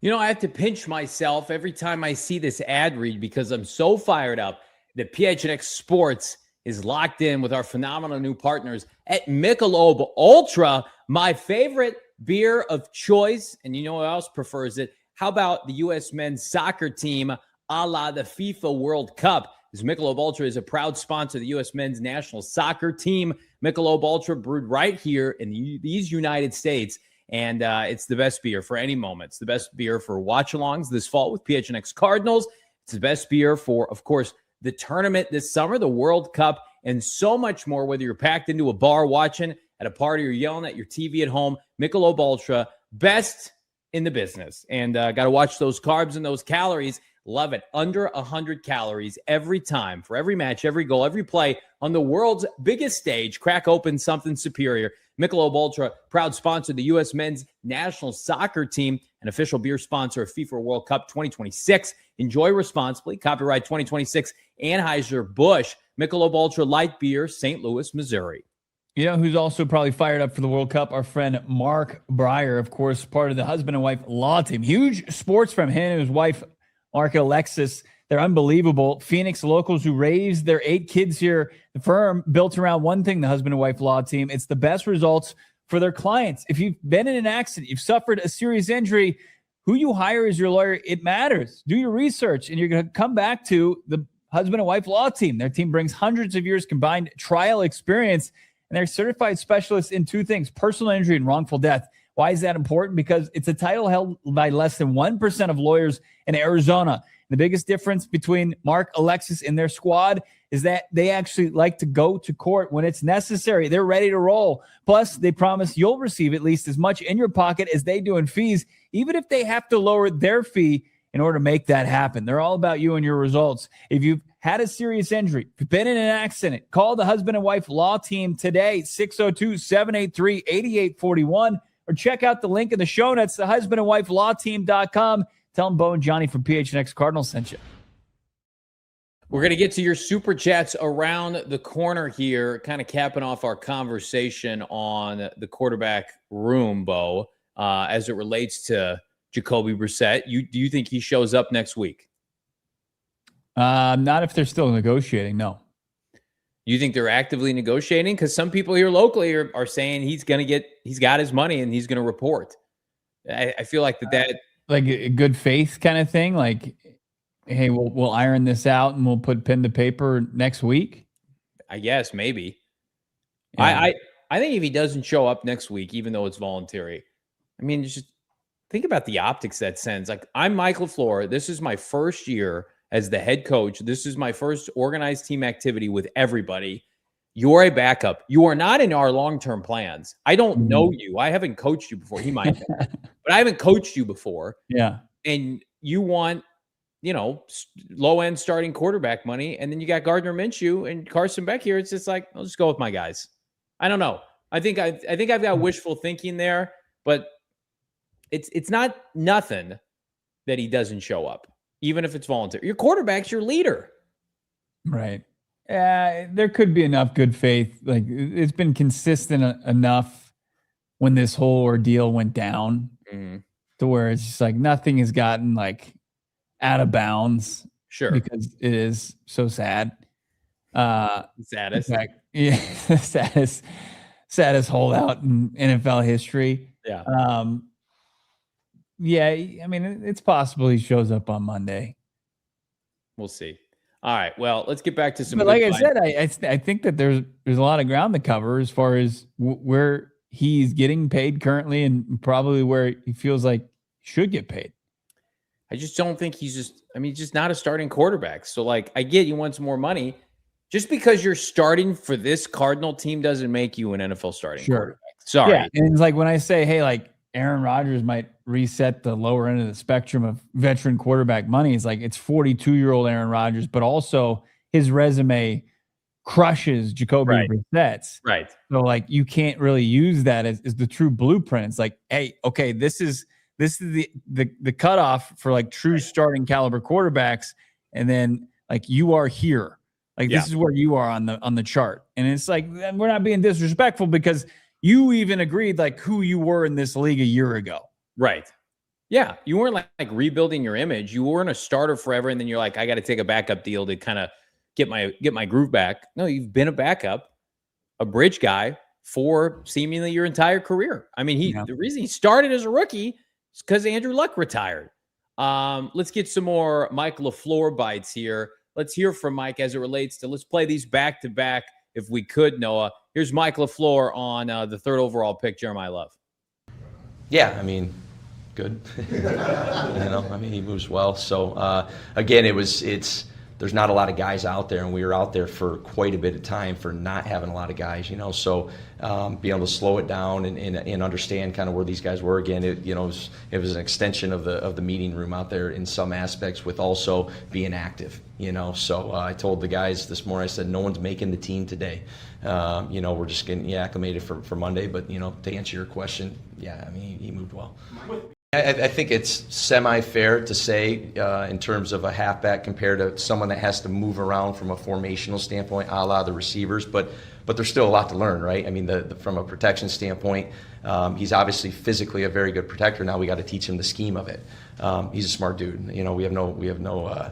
I have to pinch myself every time I see this ad read because I'm so fired up that PHNX Sports is locked in with our phenomenal new partners at Michelob Ultra, my favorite beer of choice. And you know who else prefers it? How about the U.S. men's soccer team a la the FIFA World Cup? As Michelob Ultra is a proud sponsor of the U.S. men's national soccer team. Michelob Ultra brewed right here in these United States. And it's the best beer for any moment. It's the best beer for watch-alongs this fall with PHNX Cardinals. It's the best beer for, of course, the tournament this summer, the World Cup, and so much more, whether you're packed into a bar watching, at a party, or yelling at your TV at home. Michelob Ultra, best in the business. And got to watch those carbs and those calories. Love it. Under 100 calories every time, for every match, every goal, every play on the world's biggest stage. Crack open something superior. Michelob Ultra, proud sponsor of the U.S. men's national soccer team, an official beer sponsor of FIFA World Cup 2026. Enjoy responsibly. Copyright 2026, Anheuser-Busch. Michelob Ultra Light Beer, St. Louis, Missouri. You know who's also probably fired up for the World Cup? Our friend Mark Breyer, of course, part of the husband and wife law team. Huge sports from him and his wife, Mark Alexis. They're unbelievable. Phoenix locals who raised their 8 kids here. The firm built around one thing, the husband and wife law team. It's the best results for their clients. If you've been in an accident, you've suffered a serious injury, who you hire as your lawyer, it matters. Do your research, and you're going to come back to the husband and wife law team. Their team brings hundreds of years combined trial experience, and they're certified specialists in 2 things, personal injury and wrongful death. Why is that important? Because it's a title held by less than 1% of lawyers in Arizona. The biggest difference between Mark, Alexis, and their squad is that they actually like to go to court when it's necessary. They're ready to roll. Plus, they promise you'll receive at least as much in your pocket as they do in fees, even if they have to lower their fee in order to make that happen. They're all about you and your results. If you've had a serious injury, if you've been in an accident, call the husband and wife law team today, 602-783-8841, or check out the link in the show notes, thehusbandandwifelawteam.com. Tell them Bo and Johnny from PHNX Cardinals sent you. We're going to get to your super chats around the corner here, kind of capping off our conversation on the quarterback room, Bo, as it relates to Jacoby Brissett. Do you think he shows up next week? Not if they're still negotiating, no. You think they're actively negotiating? Because some people here locally are saying he's got his money and he's going to report. I feel like that like a good faith kind of thing. Like, hey, we'll iron this out and we'll put pen to paper next week. I guess maybe. Yeah. I think if he doesn't show up next week, even though it's voluntary, I mean, just think about the optics that sends. Like, I'm Mike LaFluer. This is my first year as the head coach. This is my first organized team activity with everybody. You're a backup. You are not in our long-term plans. I don't know you. I haven't coached you before. He might have, but I haven't coached you before. Yeah. And you want, low-end starting quarterback money, and then you got Gardner Minshew and Carson Beck here. It's just like, I'll just go with my guys. I don't know. I think I've got wishful thinking there, but it's not nothing that he doesn't show up, even if it's voluntary. Your quarterback's your leader. Right. There could be enough good faith. Like, it's been consistent enough when this whole ordeal went down to where it's just like nothing has gotten like out of bounds. Sure. Because it is so sad. Saddest. Fact, yeah. saddest holdout in NFL history. Yeah. Yeah. I mean, it's possible he shows up on Monday. We'll see. All right. Well, let's get back to some. But like I said, I think that there's a lot of ground to cover as far as where he's getting paid currently and probably where he feels like he should get paid. I just don't think he's just not a starting quarterback. So, like, I get he wants more money. Just because you're starting for this Cardinal team doesn't make you an NFL starting quarterback. Sorry. Yeah. And it's like when I say, hey, like Aaron Rodgers might reset the lower end of the spectrum of veteran quarterback money. It's like it's 42-year-old Aaron Rodgers, but also his resume crushes Jacoby Brissett's. Right. So like you can't really use that as the true blueprint. It's like, hey, okay, this is the cutoff for like true starting caliber quarterbacks, and then like you are here. Like this is where you are on the chart. And it's like we're not being disrespectful because you even agreed like who you were in this league a year ago. Right. Yeah. You weren't like rebuilding your image. You weren't a starter forever. And then you're like, I got to take a backup deal to kind of get my groove back. No, you've been a backup, a bridge guy for seemingly your entire career. I mean, the reason he started as a rookie is because Andrew Luck retired. Let's get some more Mike LaFluer bites here. Let's hear from Mike as it relates to, let's play these back to back if we could, Noah. Here's Mike LaFluer on the 3rd overall pick, Jeremiyah Love. Yeah, I mean, good. He moves well. So again, there's not a lot of guys out there, and we were out there for quite a bit of time for not having a lot of guys, so being able to slow it down and understand kind of where these guys were. Again, it was an extension of the meeting room out there in some aspects with also being active, so I told the guys this morning, I said, no one's making the team today. We're just getting acclimated for Monday, but to answer your question, yeah, I mean, he moved well. I think it's semi-fair to say in terms of a halfback compared to someone that has to move around from a formational standpoint, a la the receivers. But but there's still a lot to learn, right? I mean, from a protection standpoint, he's obviously physically a very good protector. Now we got to teach him the scheme of it. He's a smart dude. We have no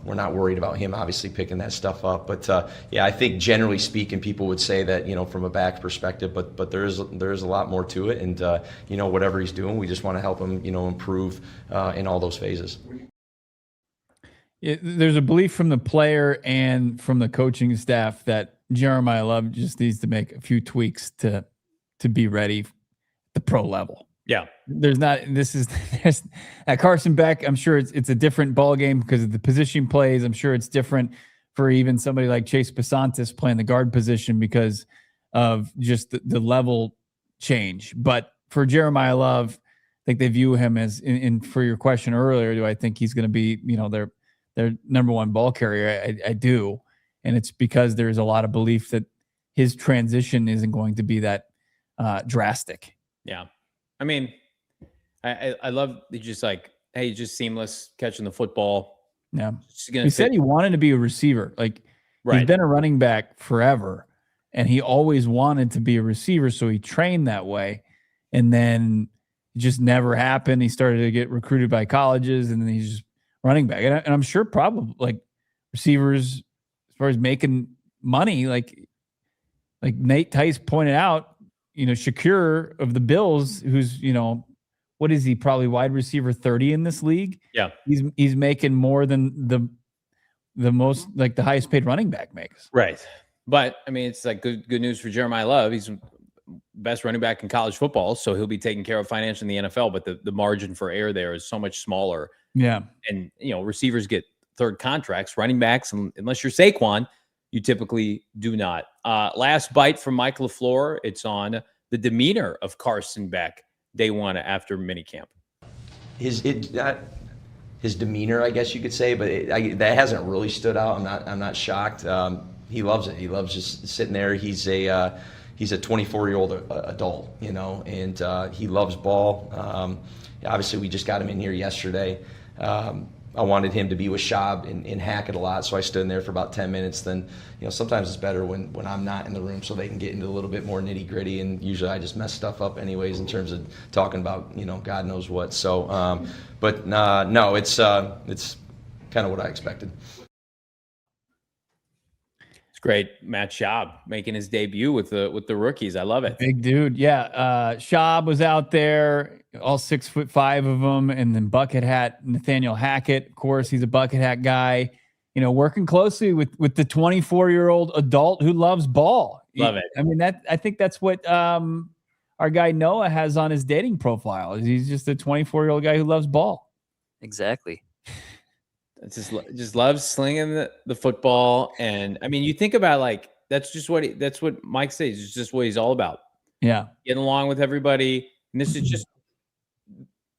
we're not worried about him obviously picking that stuff up. But I think generally speaking, people would say that, from a back perspective, but there's a lot more to it. And, whatever he's doing, we just want to help him, improve in all those phases. There's a belief from the player and from the coaching staff that Jeremiyah Love just needs to make a few tweaks to be ready at the pro level. Yeah. There's at Carson Beck, I'm sure it's a different ball game because of the position plays. I'm sure it's different for even somebody like Chase Basantis playing the guard position because of just the level change. But for Jeremiyah Love, I think they view him as, in for your question earlier, do I think he's going to be, their number one ball carrier? I do. And it's because there's a lot of belief that his transition isn't going to be that drastic. Yeah. I mean, I love just just seamless catching the football. Yeah. He said he wanted to be a receiver. He's been a running back forever and he always wanted to be a receiver. So he trained that way and then it just never happened. He started to get recruited by colleges and then he's just running back. And I'm sure probably receivers, as far as making money, like Nate Tice pointed out, Shakur of the Bills, who's, what is he? Probably wide receiver 30 in this league. Yeah. He's making more than the most, the highest paid running back makes. Right. But I mean, it's good news for Jeremiyah Love. He's best running back in college football. So he'll be taken care of financially in the NFL, but the margin for error there is so much smaller. Yeah. And, receivers get third contracts, running backs, unless you're Saquon, you typically do not. Last bite from Mike LaFluer. It's on the demeanor of Carson Beck day one after minicamp. His demeanor, I guess you could say, but that hasn't really stood out. I'm not shocked. He loves it. He loves just sitting there. He's a 24-year-old adult, and he loves ball. Obviously, we just got him in here yesterday. I wanted him to be with Shab and Hackett a lot, so I stood in there for about 10 minutes. Then, sometimes it's better when I'm not in the room so they can get into a little bit more nitty gritty. And usually I just mess stuff up anyways in terms of talking about, God knows what. So, no, it's kind of what I expected. It's great. Matt Schaub making his debut with the rookies. I love it. Big dude. Yeah. Schaub was out there, all 6'5" of them. And then bucket hat Nathaniel Hackett. Of course, he's a bucket hat guy, working closely with the 24-year-old adult who loves ball. Love it. I mean, I think that's what our guy Noah has on his dating profile. He's just a 24-year-old guy who loves ball. Exactly. Just loves slinging the football. And I mean, you think about that's what Mike says. It's just what he's all about. Yeah. Getting along with everybody. And this is just,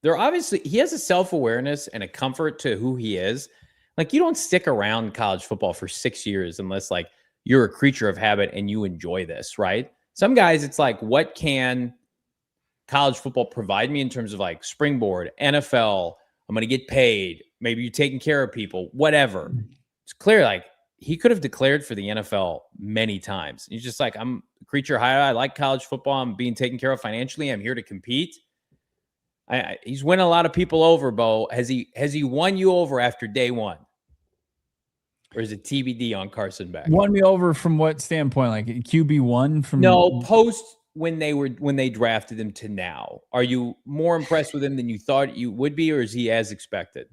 he has a self-awareness and a comfort to who he is. You don't stick around college football for 6 years unless you're a creature of habit and you enjoy this, right? Some guys, it's what can college football provide me in terms of springboard, NFL, I'm going to get paid. Maybe you're taking care of people, whatever. It's clear, he could have declared for the NFL many times. He's just I'm a creature high. I like college football. I'm being taken care of financially. I'm here to compete. He's winning a lot of people over, Bo. Has he won you over after day one? Or is it TBD on Carson Beck? Won me over from what standpoint? QB1 from? No, post when they drafted him to now. Are you more impressed with him than you thought you would be, or is he as expected?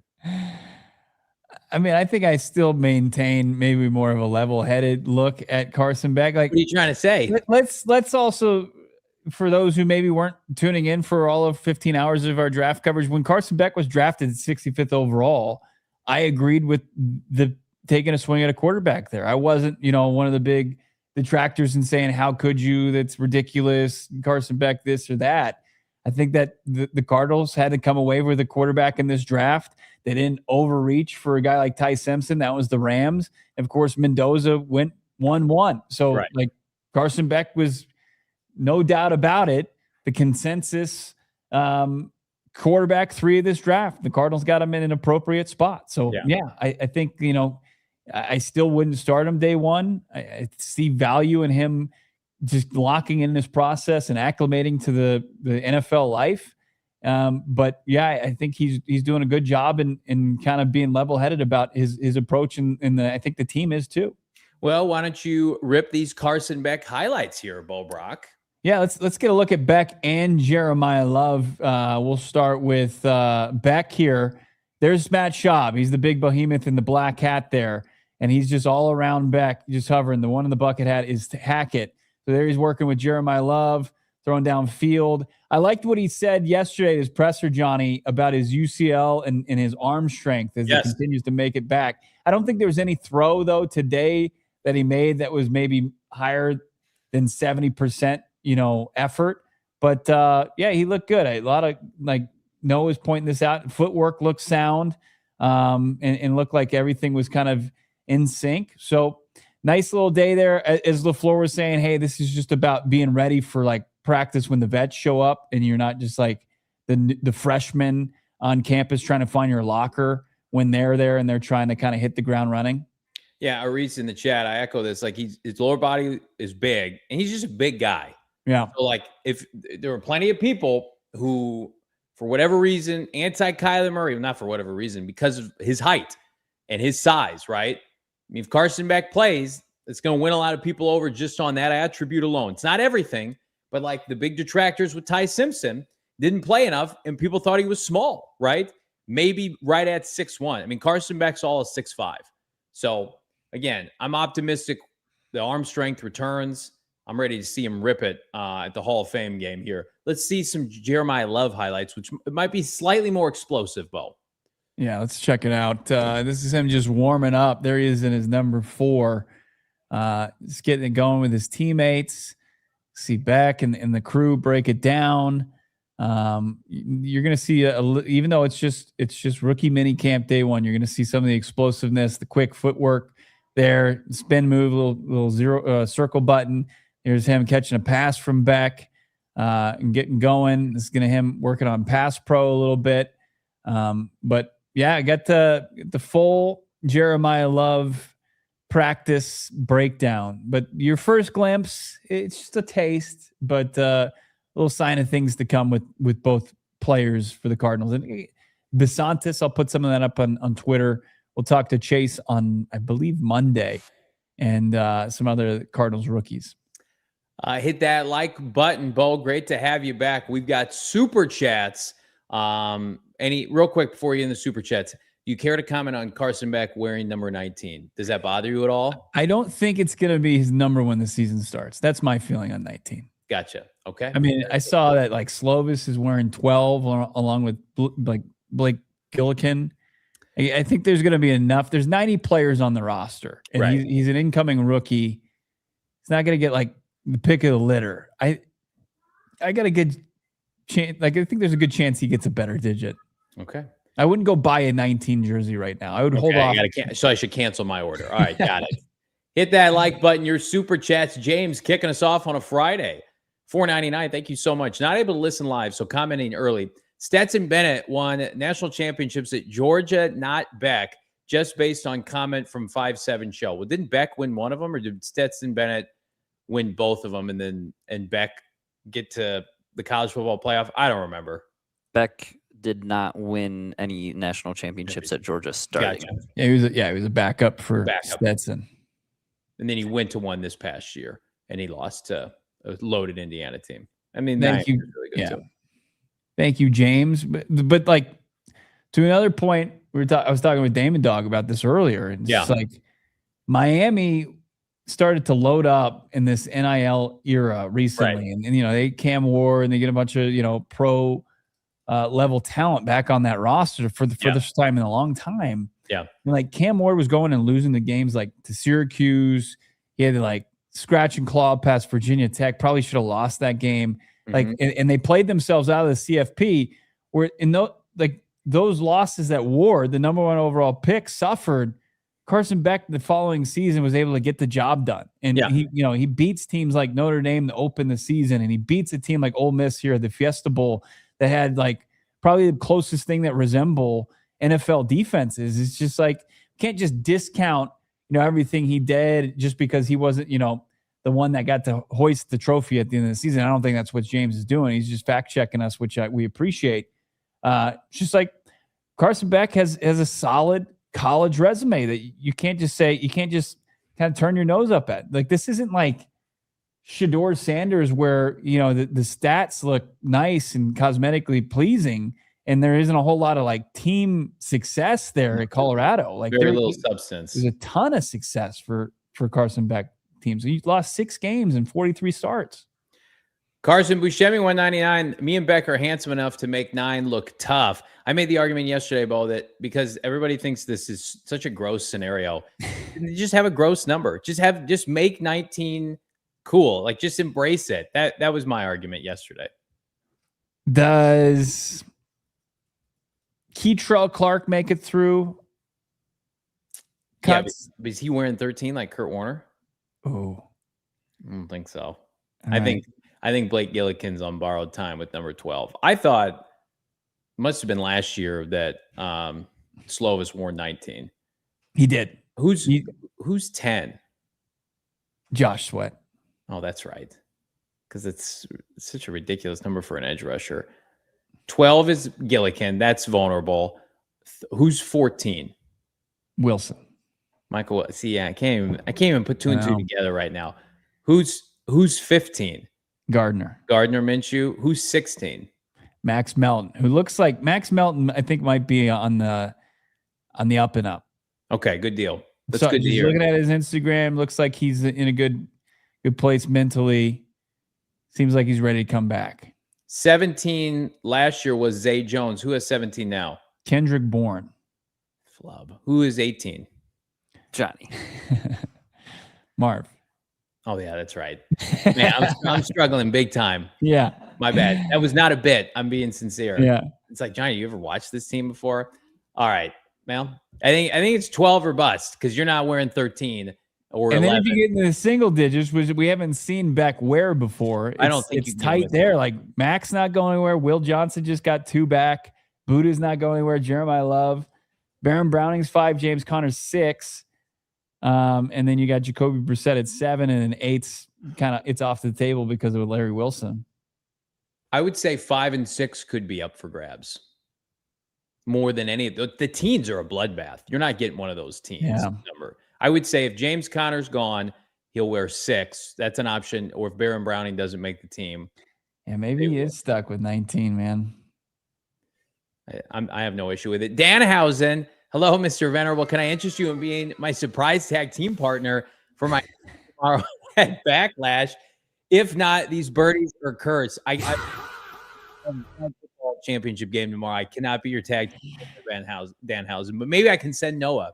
I mean, I think I still maintain maybe more of a level-headed look at Carson Beck. What are you trying to say? Let's also, for those who maybe weren't tuning in for all of 15 hours of our draft coverage, when Carson Beck was drafted 65th overall, I agreed with the taking a swing at a quarterback there. I wasn't, one of the big detractors and saying, how could you? That's ridiculous. Carson Beck, this or that. I think that the Cardinals had to come away with a quarterback in this draft. They didn't overreach for a guy like Ty Simpson. That was the Rams. And of course, Mendoza went 1-1. So Carson Beck was no doubt about it, the consensus quarterback 3 of this draft. The Cardinals got him in an appropriate spot. So I think, I still wouldn't start him day one. I see value in him just locking in this process and acclimating to the NFL life. But yeah, I think he's doing a good job in kind of being level-headed about his approach, and I think the team is too. Well, why don't you rip these Carson Beck highlights here, Bo Brack? Yeah, let's get a look at Beck and Jeremiyah Love. We'll start with Beck here. There's Matt Schaub. He's the big behemoth in the black hat there, and he's just all around Beck, just hovering. The one in the bucket hat is Hackett. So there he's working with Jeremiyah Love, throwing downfield. I liked what he said yesterday at his presser, Johnny, about his UCL and his arm strength as he continues to make it back. I don't think there was any throw, though, today that he made that was maybe higher than 70%, effort. But, yeah, he looked good. A lot of, Noah's pointing this out. Footwork looked sound and looked like everything was kind of in sync. So, nice little day there. As LaFleur was saying, hey, this is just about being ready for practice when the vets show up, and you're not just like the freshmen on campus trying to find your locker when they're there and they're trying to kind of hit the ground running. Yeah, Aris in the chat, I echo this. His lower body is big, and he's just a big guy. Yeah. So if there were plenty of people who, for whatever reason, anti-Kyler Murray, not for whatever reason, because of his height and his size, right? I mean, if Carson Beck plays, it's going to win a lot of people over just on that attribute alone. It's not everything, but the big detractors with Ty Simpson didn't play enough, and people thought he was small, right? Maybe right at 6'1". I mean, Carson Beck's all 6'5". So, again, I'm optimistic. The arm strength returns. I'm ready to see him rip it at the Hall of Fame game here. Let's see some Jeremiyah Love highlights, which might be slightly more explosive, Bo. Yeah, let's check it out. This is him just warming up. There he is in his number 4. Just getting it going with his teammates. See Beck and the crew break it down. You're going to see, even though it's just rookie mini camp day one, you're going to see some of the explosiveness, the quick footwork there, spin move, little zero circle button. Here's him catching a pass from Beck and getting going. This is going to him working on pass pro a little bit. But yeah, I got the full Jeremiyah Love practice breakdown. But your first glimpse, it's just a taste, but a little sign of things to come with both players for the Cardinals. And Besantis, I'll put some of that up on Twitter. We'll talk to Chase on, I believe, Monday, and some other Cardinals rookies. Hit that like button, Bo. Great to have you back. We've got super chats. Real quick before you in the super chats, do you care to comment on Carson Beck wearing number 19? Does that bother you at all? I don't think it's going to be his number when the season starts. That's my feeling on 19. Gotcha. Okay. I mean, I saw that Slovis is wearing 12 along with Blake Gillikin. I think there's going to be enough. There's 90 players on the roster, and right. He's an incoming rookie. He's not going to get the pick of the litter. I got a good chance. I think there's a good chance he gets a better digit. Okay. I wouldn't go buy a 19 jersey right now. I would hold off. So I should cancel my order. All right, got it. Hit that like button. Your super chats. James kicking us off on a Friday. $4.99. Thank you so much. Not able to listen live, so commenting early. Stetson Bennett won national championships at Georgia, not Beck, just based on comment from 5-7 show. Well, didn't Beck win one of them, or did Stetson Bennett win both of them and Beck get to the college football playoff? I don't remember. Beck did not win any national championships at Georgia starting. Gotcha. Yeah, he was a backup for Stetson. And then he went to one this past year, and he lost to a loaded Indiana team. I mean, thank you. Really good too. Thank you, James. But to another point, I was talking with Damon Dog about this earlier. And it's Miami started to load up in this NIL era recently, right. and they Cam Ward, and they get a bunch of pro level talent back on that roster for the first time in a long time. Yeah, and Cam Ward was going and losing the games to Syracuse. He had to scratch and claw past Virginia Tech. Probably should have lost that game. And they played themselves out of the CFP. Where in those losses that Ward, the number 1 overall pick, suffered. Carson Beck the following season was able to get the job done, and he beats teams like Notre Dame to open the season, and he beats a team like Ole Miss here at the Fiesta Bowl that had probably the closest thing that resemble NFL defenses. It's just can't just discount everything he did just because he wasn't, the one that got to hoist the trophy at the end of the season. I don't think that's what James is doing. He's just fact checking us, which we appreciate. Just like Carson Beck has a solid college resume that you can't just kind of turn your nose up at. Like, this isn't like Shedeur Sanders where, the stats look nice and cosmetically pleasing, and there isn't a whole lot of like team success there at Colorado. Like, very little substance. There's a ton of success for Carson Beck teams. He lost 6 games and 43 starts. Carson Buscemi 199. Me and Beck are handsome enough to make 9 look tough. I made the argument yesterday, Bo, that because everybody thinks this is such a gross scenario, just have a gross number. Just make 19 cool. Like, just embrace it. That was my argument yesterday. Does Keitrell Clark make it through cuts? Yeah, is he wearing 13 like Kurt Warner? Oh, I don't think so. I think Blake Gillikin's on borrowed time with number 12. I thought it must have been last year that Slovis wore 19. He did. Who's 10? Josh Sweat. Oh, that's right. Because it's such a ridiculous number for an edge rusher. 12 is Gillikin. That's vulnerable. Who's 14? Wilson. Michael. See, yeah, I can't even put 2 and 2 together right now. Who's 15? Gardner Minshew. Who's 16? Max Melton, who looks like Max Melton, I think might be on the up and up. Okay, good deal. That's good to hear. Looking at his Instagram, looks like he's in a good place mentally. Seems like he's ready to come back. 17 last year was Zay Jones. Who has 17 now? Kendrick Bourne. Flub. Who is 18? Johnny. Marv. Oh, yeah, that's right. Man, I'm struggling big time. Yeah. My bad. That was not a bit. I'm being sincere. Yeah. It's like, Johnny, you ever watched this team before? All right, Mel. I think it's 12 or bust because you're not wearing 13 or and 11. then if you get into the single digits, which we haven't seen Beck wear before, I don't think it's tight there. Like, Mac's not going anywhere. Will Johnson just got 2 back. Buda's not going anywhere. Jeremiah Love. Baron Browning's 5. James Conner's 6. And then you got Jacoby Brissett at 7, and then 8's it's off the table because of Larry Wilson. I would say 5 and 6 could be up for grabs. More than any of the teens are a bloodbath. You're not getting one of those teens number. I would say if James Conner's gone, he'll wear 6. That's an option. Or if Baron Browning doesn't make the team. Yeah, maybe he is stuck with 19, man. I have no issue with it. Danhausen. Hello, Mr. Venerable. Can I interest you in being my surprise tag team partner for my tomorrow at Backlash? If not, these birdies are cursed. I football championship game tomorrow. I cannot be your tag team partner, Danhausen, but maybe I can send Noah.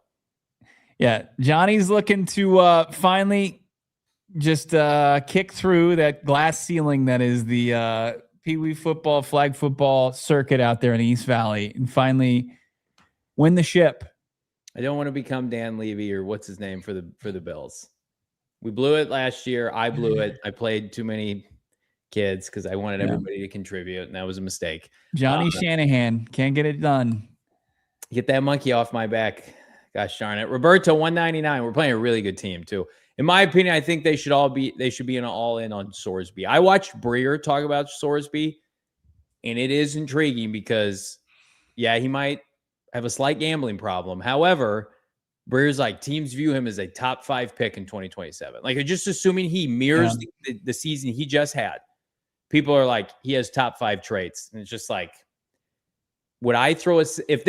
Yeah, Johnny's looking to finally just kick through that glass ceiling that is the Pee Wee football, flag football circuit out there in the East Valley, and finally win the ship. I don't want to become Dan Levy or what's his name for the Bills. We blew it last year. I blew it. I played too many kids because I wanted everybody to contribute, and that was a mistake. Johnny Shanahan can't get it done. Get that monkey off my back. Gosh darn it. Roberto 199. We're playing a really good team too. In my opinion, I think they should be an all-in on Sorsby. I watched Breer talk about Sorsby, and it is intriguing because, he might have a slight gambling problem. However, Breer's like, teams view him as a top 5 pick in 2027. Like, just assuming he mirrors the season he just had. People are like, he has top 5 traits. And it's just like, would I throw if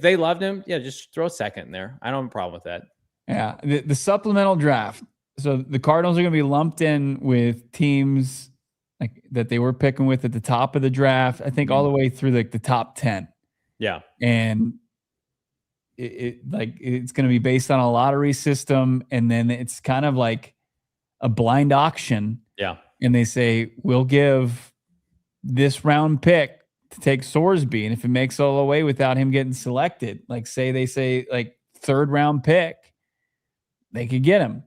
they loved him, just throw a second in there. I don't have a problem with that. Yeah. The supplemental draft. So the Cardinals are going to be lumped in with teams like that they were picking with at the top of the draft, I think all the way through like the top 10. Yeah. And it's going to be based on a lottery system. And then it's kind of like a blind auction. Yeah. And they say, we'll give this round pick to take Sorsby. And if it makes all the way without him getting selected, like they say like 3rd round pick, they could get him.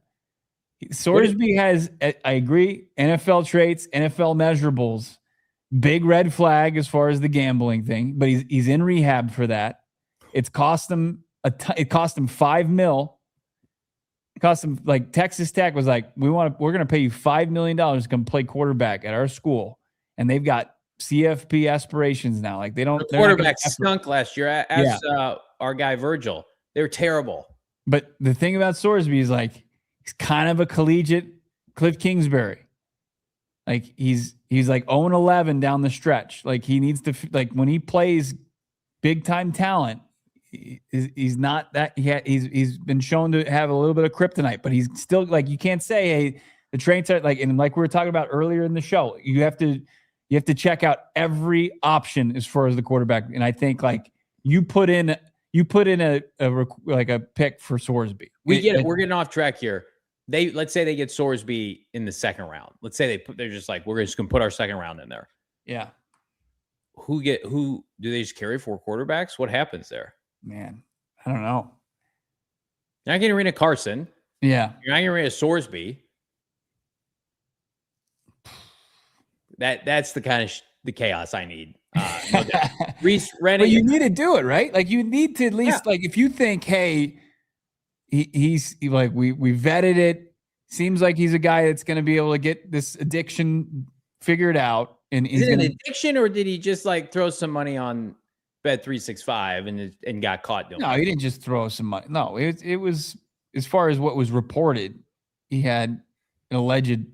Sorsby has, I agree, NFL traits, NFL measurables, big red flag as far as the gambling thing, but he's in rehab for that. It's cost him it cost him $5 million cost them like Texas Tech was like, we're going to pay you $5 million to come play quarterback at our school. And they've got CFP aspirations now. Like they don't. The quarterback stunk last year. Ask our guy Virgil. They were terrible. But the thing about Sorsby is like he's kind of a collegiate Cliff Kingsbury. Like he's like 0-11 down the stretch. Like he needs to like when he plays big time talent. He's not that he's been shown to have a little bit of kryptonite, but he's still like you can't say hey the trains are like and like we were talking about earlier in the show. You have to check out every option as far as the quarterback. And I think like you put in a pick for Sorsby. We get it. We're getting off track here. Let's say they get Sorsby in the second round. Let's say they're just like, we're just going to put our second round in there. Yeah. Who do they just carry 4 quarterbacks? What happens there? Man, I don't know. You're not getting rid of Carson. Yeah. You're not getting rid of Sorsby. That's the kind of the chaos I need. No Reese Rennie. But you need to do it, right? Like you need to at least like if you think, hey, he's like we vetted it. Seems like he's a guy that's going to be able to get this addiction figured out. And is it an addiction, or did he just like throw some money on Bet365 and got caught doing? No, he didn't just throw some money. No, it was as far as what was reported. He had an alleged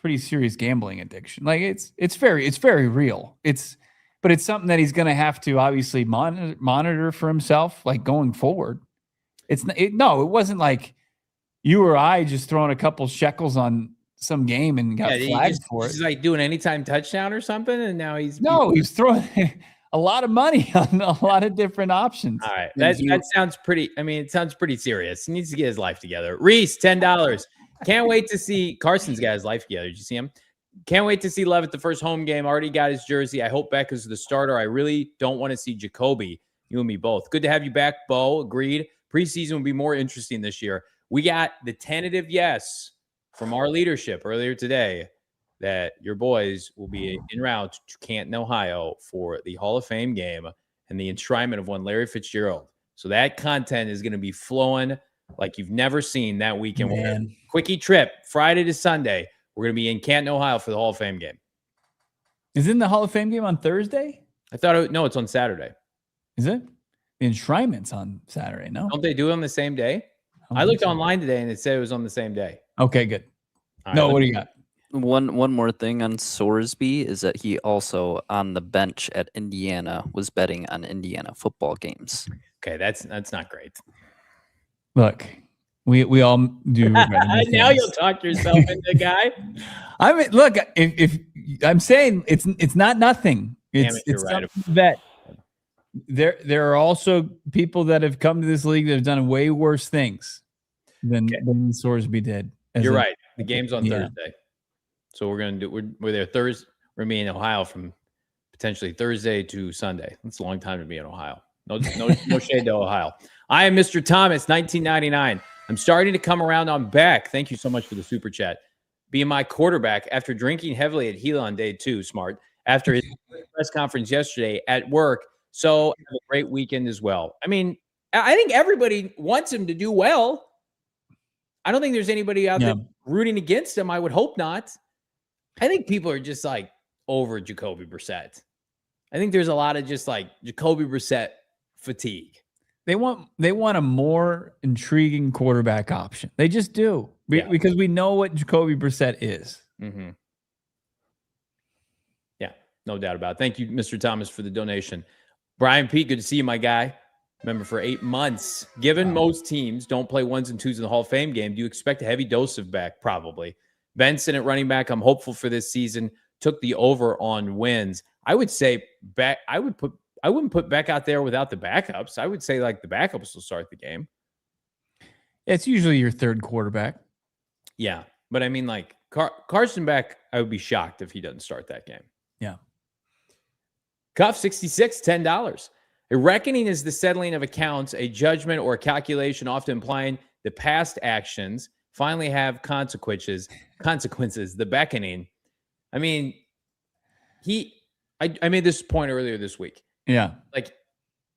pretty serious gambling addiction. Like it's very real. But it's something that he's going to have to obviously monitor for himself, like going forward. It wasn't like you or I just throwing a couple shekels on some game and got flagged for it. He's like doing anytime touchdown or something, and now he's throwing a lot of money on a lot of different options. All right, that sounds pretty. I mean, it sounds pretty serious. He needs to get his life together. Reese, $10. Can't wait to see Carson's got his life together. Did you see him? Can't wait to see Love at the first home game. Already got his jersey. I hope Beck is the starter. I really don't want to see Jacoby. You and me both. Good to have you back, Bo. Agreed. Preseason will be more interesting this year. We got the tentative yes from our leadership earlier today that your boys will be en route to Canton, Ohio for the Hall of Fame game and the enshrinement of one Larry Fitzgerald. So that content is going to be flowing like you've never seen that weekend. Man. Quickie trip, Friday to Sunday. We're going to be in Canton, Ohio for the Hall of Fame game. Isn't the Hall of Fame game on Thursday? I thought, no, it's on Saturday. Is it? The enshrinement's on Saturday, no? Don't they do it on the same day? I looked online today and it said it was on the same day. Okay, good. All right, no, what do you got? One more thing on Sorsby is that he also on the bench at Indiana was betting on Indiana football games. Okay, that's not great. Look, we all do. Now you'll talk yourself into guy. I mean, look, if I'm saying it's not nothing. It's right. That there are also people that have come to this league that have done way worse things than Sorsby did. You're right. The game's on Thursday, so we're gonna do. We're there Thursday. We're gonna be in Ohio from potentially Thursday to Sunday. That's a long time to be in Ohio. No shade to Ohio. I am Mr. Thomas, 1999. I'm starting to come around on Beck. Thank you so much for the super chat. Being my quarterback after drinking heavily at Gila on day 2, smart. After his press conference yesterday at work. So have a great weekend as well. I mean, I think everybody wants him to do well. I don't think there's anybody out there rooting against him. I would hope not. I think people are just like over Jacoby Brissett. I think there's a lot of just like Jacoby Brissett fatigue. They want a more intriguing quarterback option. They just do because we know what Jacoby Brissett is. Mm-hmm. Yeah, no doubt about it. Thank you, Mr. Thomas, for the donation. Brian Pete, good to see you, my guy. Remember, for 8 months, given most teams don't play 1s and 2s in the Hall of Fame game, do you expect a heavy dose of Beck? Probably. Benson at running back, I'm hopeful for this season. Took the over on wins. I would say Beck. I wouldn't put Beck out there without the backups. I would say like the backups will start the game. It's usually your third quarterback. Yeah, but I mean, like Carson Beck, I would be shocked if he doesn't start that game. Yeah. Cuff 66, $10. A reckoning is the settling of accounts, a judgment or a calculation, often implying the past actions finally have consequences. The beckoning. I mean, I made this point earlier this week. Yeah. Like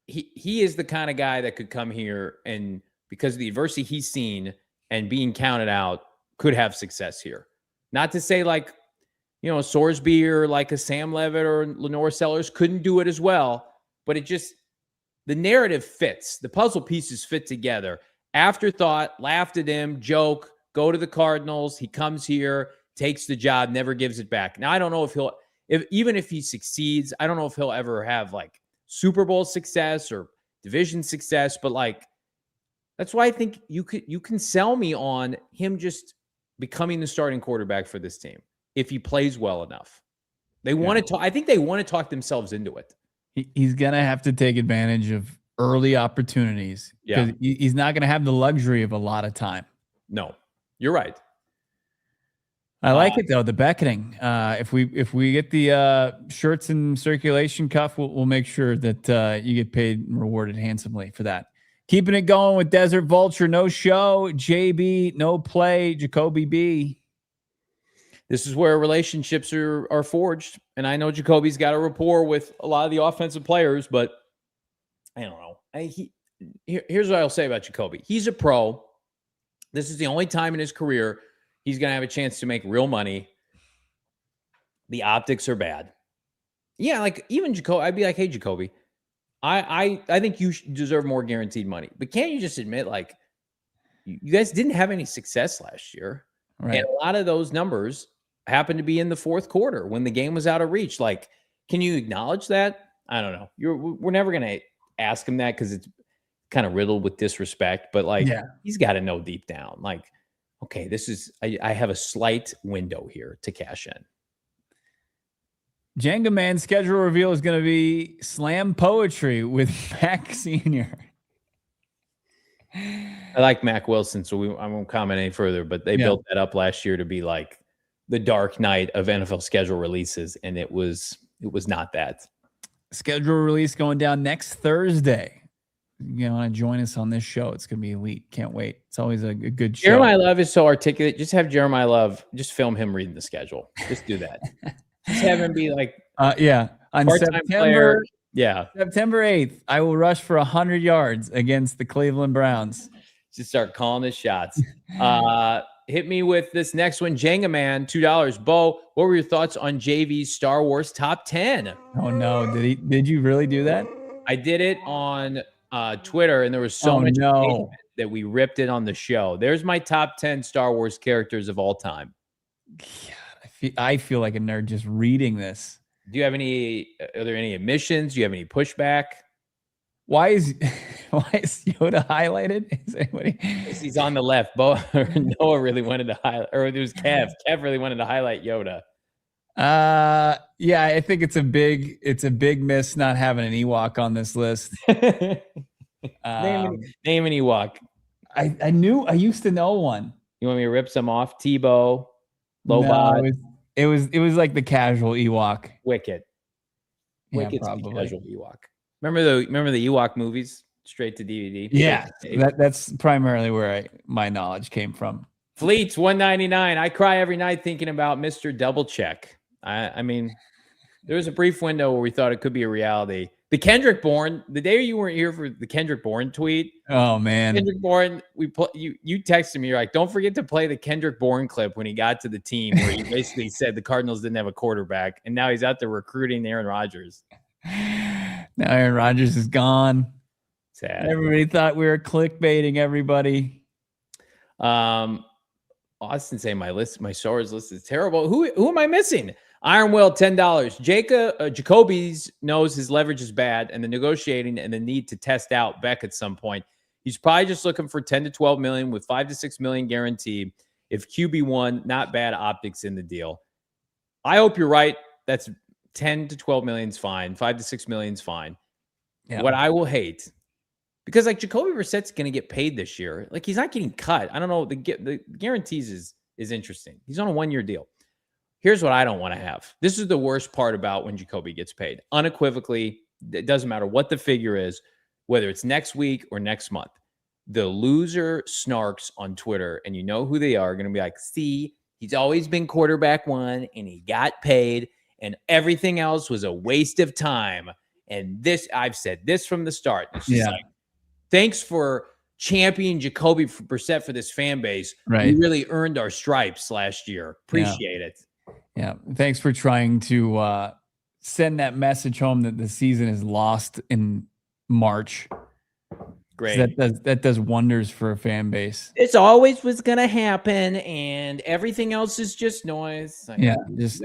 he is the kind of guy that could come here and because of the adversity he's seen and being counted out could have success here. Not to say like, Sorsby or like a Sam Levitt or Lenore Sellers couldn't do it as well, but the narrative fits. The puzzle pieces fit together. Afterthought, laughed at him, joke, go to the Cardinals. He comes here, takes the job, never gives it back. Now, I don't know even if he succeeds, I don't know if he'll ever have like Super Bowl success or division success, but like, that's why I think you can sell me on him just becoming the starting quarterback for this team if he plays well enough. I think they want to talk themselves into it. He's going to have to take advantage of early opportunities because he's not going to have the luxury of a lot of time. No, you're right. I like it though, the beckoning. If we get the shirts in circulation, Cuff, we'll make sure that you get paid and rewarded handsomely for that. Keeping it going with Desert Vulture, no show. JB, no play. Jacoby B. This is where relationships are forged. And I know Jacoby's got a rapport with a lot of the offensive players, but I don't know. Here's what I'll say about Jacoby. He's a pro. This is the only time in his career he's going to have a chance to make real money. The optics are bad. Yeah, like even Jacoby, I'd be like, hey, Jacoby, I think you deserve more guaranteed money. But can't you just admit, like, you guys didn't have any success last year? Right. And a lot of those numbers happened to be in the fourth quarter when the game was out of reach. Like, can you acknowledge that? I don't know. We're never going to ask him that because it's kind of riddled with disrespect. But, like, he's got to know deep down, like, okay, I have a slight window here to cash in. Jenga Man's schedule reveal is going to be slam poetry with Mac Sr. I like Mac Wilson, so I won't comment any further, but they built that up last year to be like the dark night of NFL schedule releases, and it was not that. Schedule release going down next Thursday. You want to join us on this show? It's going to be elite. Can't wait. It's always a good show. Jeremiyah Love is so articulate. Just have Jeremiyah Love, just film him reading the schedule. Just do that. Just have him be like, on September player. September 8th, I will rush for 100 yards against the Cleveland Browns. Just start calling his shots. Hit me with this next one. Jenga Man, $2. Bo, what were your thoughts on JV's Star Wars top 10? Oh no, did you really do that? I did it on Twitter, and there was so much that we ripped it on the show. There's my top 10 Star Wars characters of all time. God, I feel like a nerd just reading this. Are there any admissions? Do you have any pushback? Why is Yoda highlighted? Is anybody? He's on the left. Noah really wanted to highlight, or it was Kev. Kev really wanted to highlight Yoda. Yeah, I think it's a big miss not having an Ewok on this list. Name an Ewok. I used to know one. You want me to rip some off? Tebow, Lobot. No, it was like the casual Ewok. Wicket. Wicked's the casual Ewok. Remember the Ewok movies straight to DVD? Yeah, that's primarily where my knowledge came from. Fleets $1.99. I cry every night thinking about Mr. Double Check. I mean, there was a brief window where we thought it could be a reality. The Kendrick Bourne, the day you weren't here for the Kendrick Bourne tweet. Oh man, Kendrick Bourne, you texted me. You're like, don't forget to play the Kendrick Bourne clip when he got to the team where he basically said the Cardinals didn't have a quarterback, and now he's out there recruiting Aaron Rodgers. Now Aaron Rodgers is gone. Sad. Everybody thought we were clickbaiting everybody. Austin saying my stars list is terrible. Who am I missing? Iron Will, $10. Jacoby's knows his leverage is bad, and the negotiating and the need to test out Beck at some point. He's probably just looking for 10 to 12 million with 5 to 6 million guaranteed. If QB1, not bad optics in the deal. I hope you're right. That's 10 to 12 million is fine. 5 to 6 million is fine. Yeah. What I will hate, because like Jacoby Brissett's going to get paid this year. Like he's not getting cut. I don't know. The guarantees is interesting. He's on a 1-year deal. Here's what I don't want to have. This is the worst part about when Jacoby gets paid. Unequivocally, it doesn't matter what the figure is, whether it's next week or next month. The loser snarks on Twitter, and you know who they are, going to be like, see, he's always been quarterback one, and he got paid, and everything else was a waste of time. And this, I've said this from the start. It's just like, thanks for champion Jacoby Brissett for this fan base. Right. We really earned our stripes last year. Appreciate it. Yeah. Thanks for trying to send that message home that the season is lost in March. Great. That does wonders for a fan base. It's always was going to happen, and everything else is just noise. Yeah, just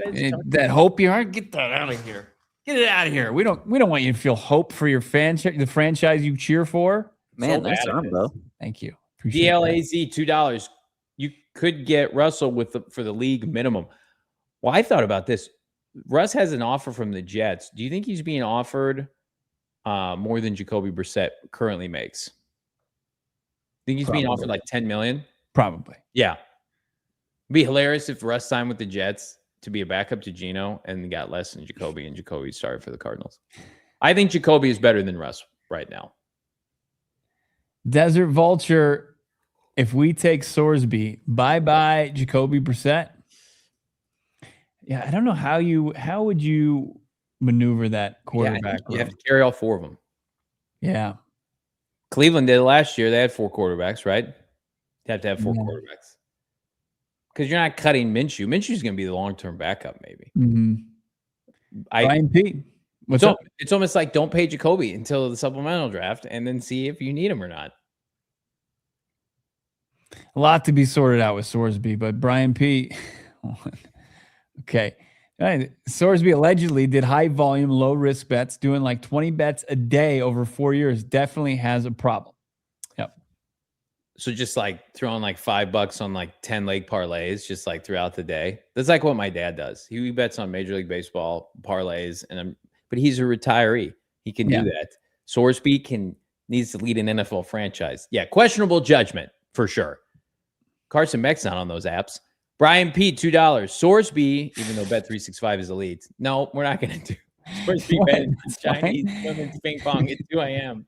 that hope you aren't. Get that out of here. Get it out of here. We don't want you to feel hope for your the franchise you cheer for. Man, nice arm, though. Thank you. DLAZ $2. You could get Russell for the league minimum. Well, I thought about this. Russ has an offer from the Jets. Do you think he's being offered more than Jacoby Brissett currently makes? Think he's being offered like $10 million? Probably. Yeah. It'd be hilarious if Russ signed with the Jets to be a backup to Geno and got less than Jacoby, and Jacoby started for the Cardinals. I think Jacoby is better than Russ right now. Desert Vulture, if we take Sorsby, bye-bye Jacoby Brissett. Yeah, I don't know how would you maneuver that quarterback? You have to carry all four of them. Yeah. Cleveland did it last year. They had 4 quarterbacks, right? You have to have 4 quarterbacks. Because you're not cutting Minshew. Minshew's going to be the long-term backup, maybe. Mm-hmm. Brian P. What's up? It's almost like don't pay Jacoby until the supplemental draft and then see if you need him or not. A lot to be sorted out with Sorsby, but Brian P. Okay. All right. Sorsby allegedly did high volume, low risk bets, doing like 20 bets a day over 4 years. Definitely has a problem. Yep. So just like throwing like $5 on like 10 leg parlays, just like throughout the day. That's like what my dad does. He bets on Major League Baseball parlays, but he's a retiree. He can do that. Sorsby needs to lead an NFL franchise. Yeah, questionable judgment for sure. Carson Beck's not on those apps. Brian P, $2. Sorsby, even though Bet365 is elite. No, we're not going to do Sorsby betting Chinese women's ping pong at 2 a.m.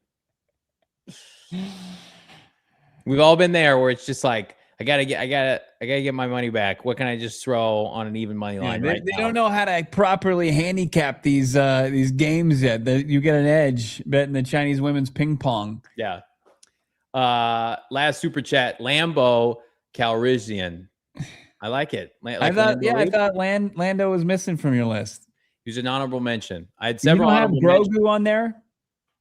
We've all been there where it's just like, I gotta get my money back. What can I just throw on an even money line right now? They don't know how to properly handicap these games yet. You get an edge betting the Chinese women's ping pong. Yeah. Last super chat, Lambo Calrissian. I like it. I thought Lando was missing from your list. He's an honorable mention. I had several. You don't have Grogu mentions on there?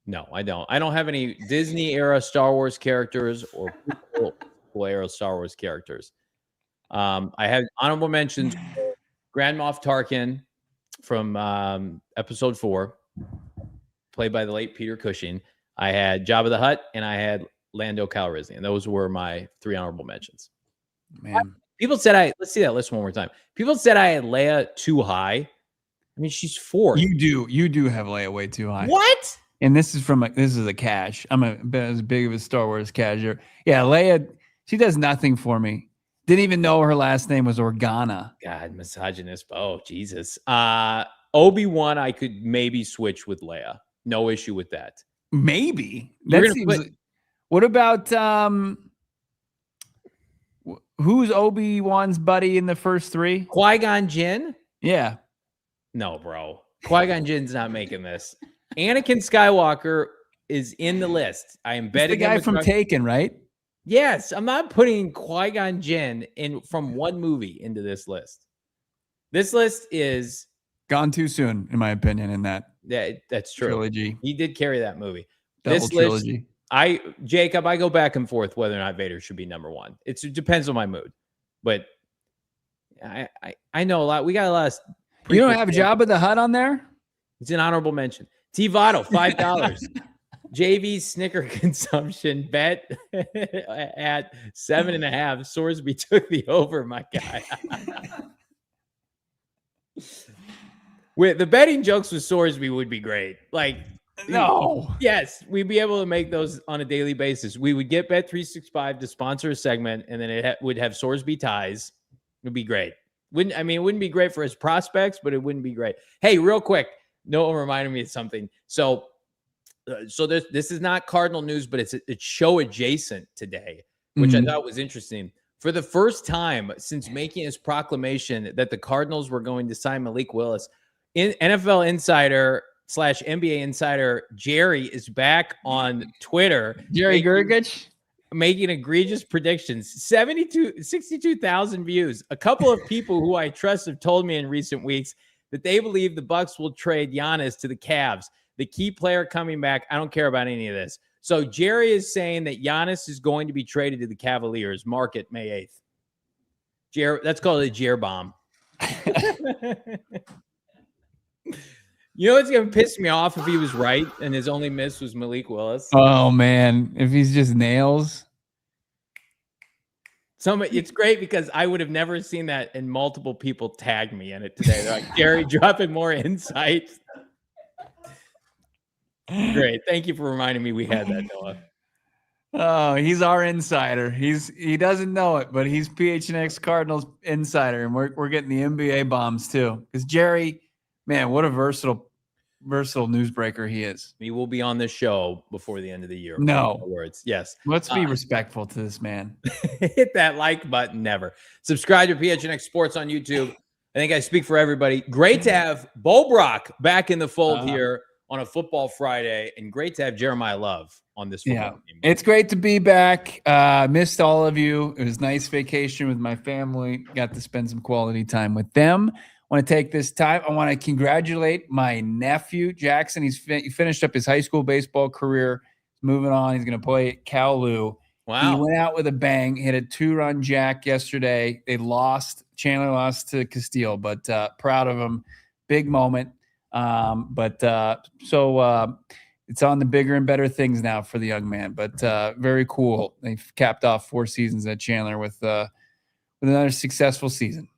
No, I don't. I don't have any Disney era Star Wars characters or era Star Wars characters. I have honorable mentions. Grand Moff Tarkin from episode 4, played by the late Peter Cushing. I had Jabba the Hutt, and I had Lando Calrissian. Those were my 3 honorable mentions. Man. People said let's see that list one more time. People said I had Leia too high. I mean, she's 4. You do have Leia way too high. What? And this is a cash. I'm as big of a Star Wars cashier. Yeah, Leia, she does nothing for me. Didn't even know her last name was Organa. God, misogynist. Oh, Jesus. Obi-Wan, I could maybe switch with Leia. No issue with that. Maybe. What about who's Obi-Wan's buddy in the first 3? Qui-Gon Jinn? Yeah. No, bro. Qui-Gon Jinn's not making this. Anakin Skywalker is in the list. I am betting the guy from Taken, right? Yes, I'm not putting Qui-Gon Jinn from one movie into this list. This list is gone too soon, in my opinion. In that's true. Trilogy, he did carry that movie. Double this trilogy. List, I go back and forth whether or not Vader should be number 1. It depends on my mood, but I know a lot. We got a lot of. You don't have Jabba the Hutt on there? It's an honorable mention. T Votto, $5. JV Snicker consumption bet at 7.5. Sorsby took the over, my guy. With the betting jokes with Sorsby would be great. Like, no. Yes, we'd be able to make those on a daily basis. We would get Bet365 to sponsor a segment, and then it would have Sorsby ties. It would be great. It wouldn't be great for his prospects, but it wouldn't be great. Hey, real quick, Noah reminded me of something. So this is not Cardinal news, but it's show adjacent today, which I thought was interesting. For the first time since making his proclamation that the Cardinals were going to sign Malik Willis, NFL insider / NBA insider Jerry is back on Twitter. Jerry Gergich? making egregious predictions. 62,000 views. A couple of people who I trust have told me in recent weeks that they believe the Bucks will trade Giannis to the Cavs. The key player coming back. I don't care about any of this. So Jerry is saying that Giannis is going to be traded to the Cavaliers. Mark it May 8th. That's called a Jer bomb. You know what's going to piss me off if he was right and his only miss was Malik Willis? Oh, man. If he's just nails. It's great because I would have never seen that, and multiple people tagged me in it today. They're like, Jerry, dropping more insights. Great. Thank you for reminding me we had that, Noah. Oh, he's our insider. He doesn't know it, but he's PHNX Cardinals insider, and we're getting the NBA bombs too. Because Jerry, man, what a versatile newsbreaker he is. He will be on this show before the end of the year. No words. Yes. Let's be respectful to this man. Hit that like button. Never. Subscribe to PHNX Sports on YouTube. I think I speak for everybody. Great to have Bo Brack back in the fold here on a football Friday, and great to have Jeremiyah Love on this football team. It's great to be back. Missed all of you. It was a nice vacation with my family. Got to spend some quality time with them. I want to take this time. I want to congratulate my nephew, Jackson. He finished up his high school baseball career. Moving on. He's going to play at Cal-Lu. Wow. He went out with a bang, hit a 2-run jack yesterday. They lost. Chandler lost to Castile, but proud of him. Big moment. So it's on the bigger and better things now for the young man, but very cool. They've capped off 4 seasons at Chandler with another successful season.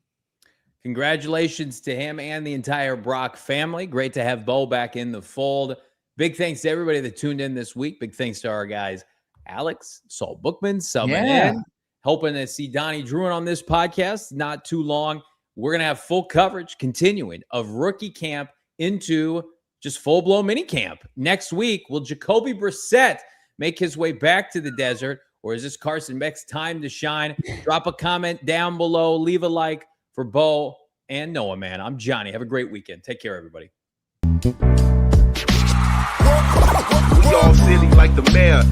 Congratulations to him and the entire Brack family. Great to have Bo back in the fold. Big thanks to everybody that tuned in this week. Big thanks to our guys, Alex, Saul Bookman, subbing in, helping to see Donnie Druin on this podcast. Not too long. We're going to have full coverage continuing of rookie camp into just full-blown mini camp. Next week, will Jacoby Brissett make his way back to the desert, or is this Carson Beck's time to shine? Drop a comment down below. Leave a like for Bo and Noah, man. I'm Johnny. Have a great weekend. Take care, everybody. We all silly like the mayor.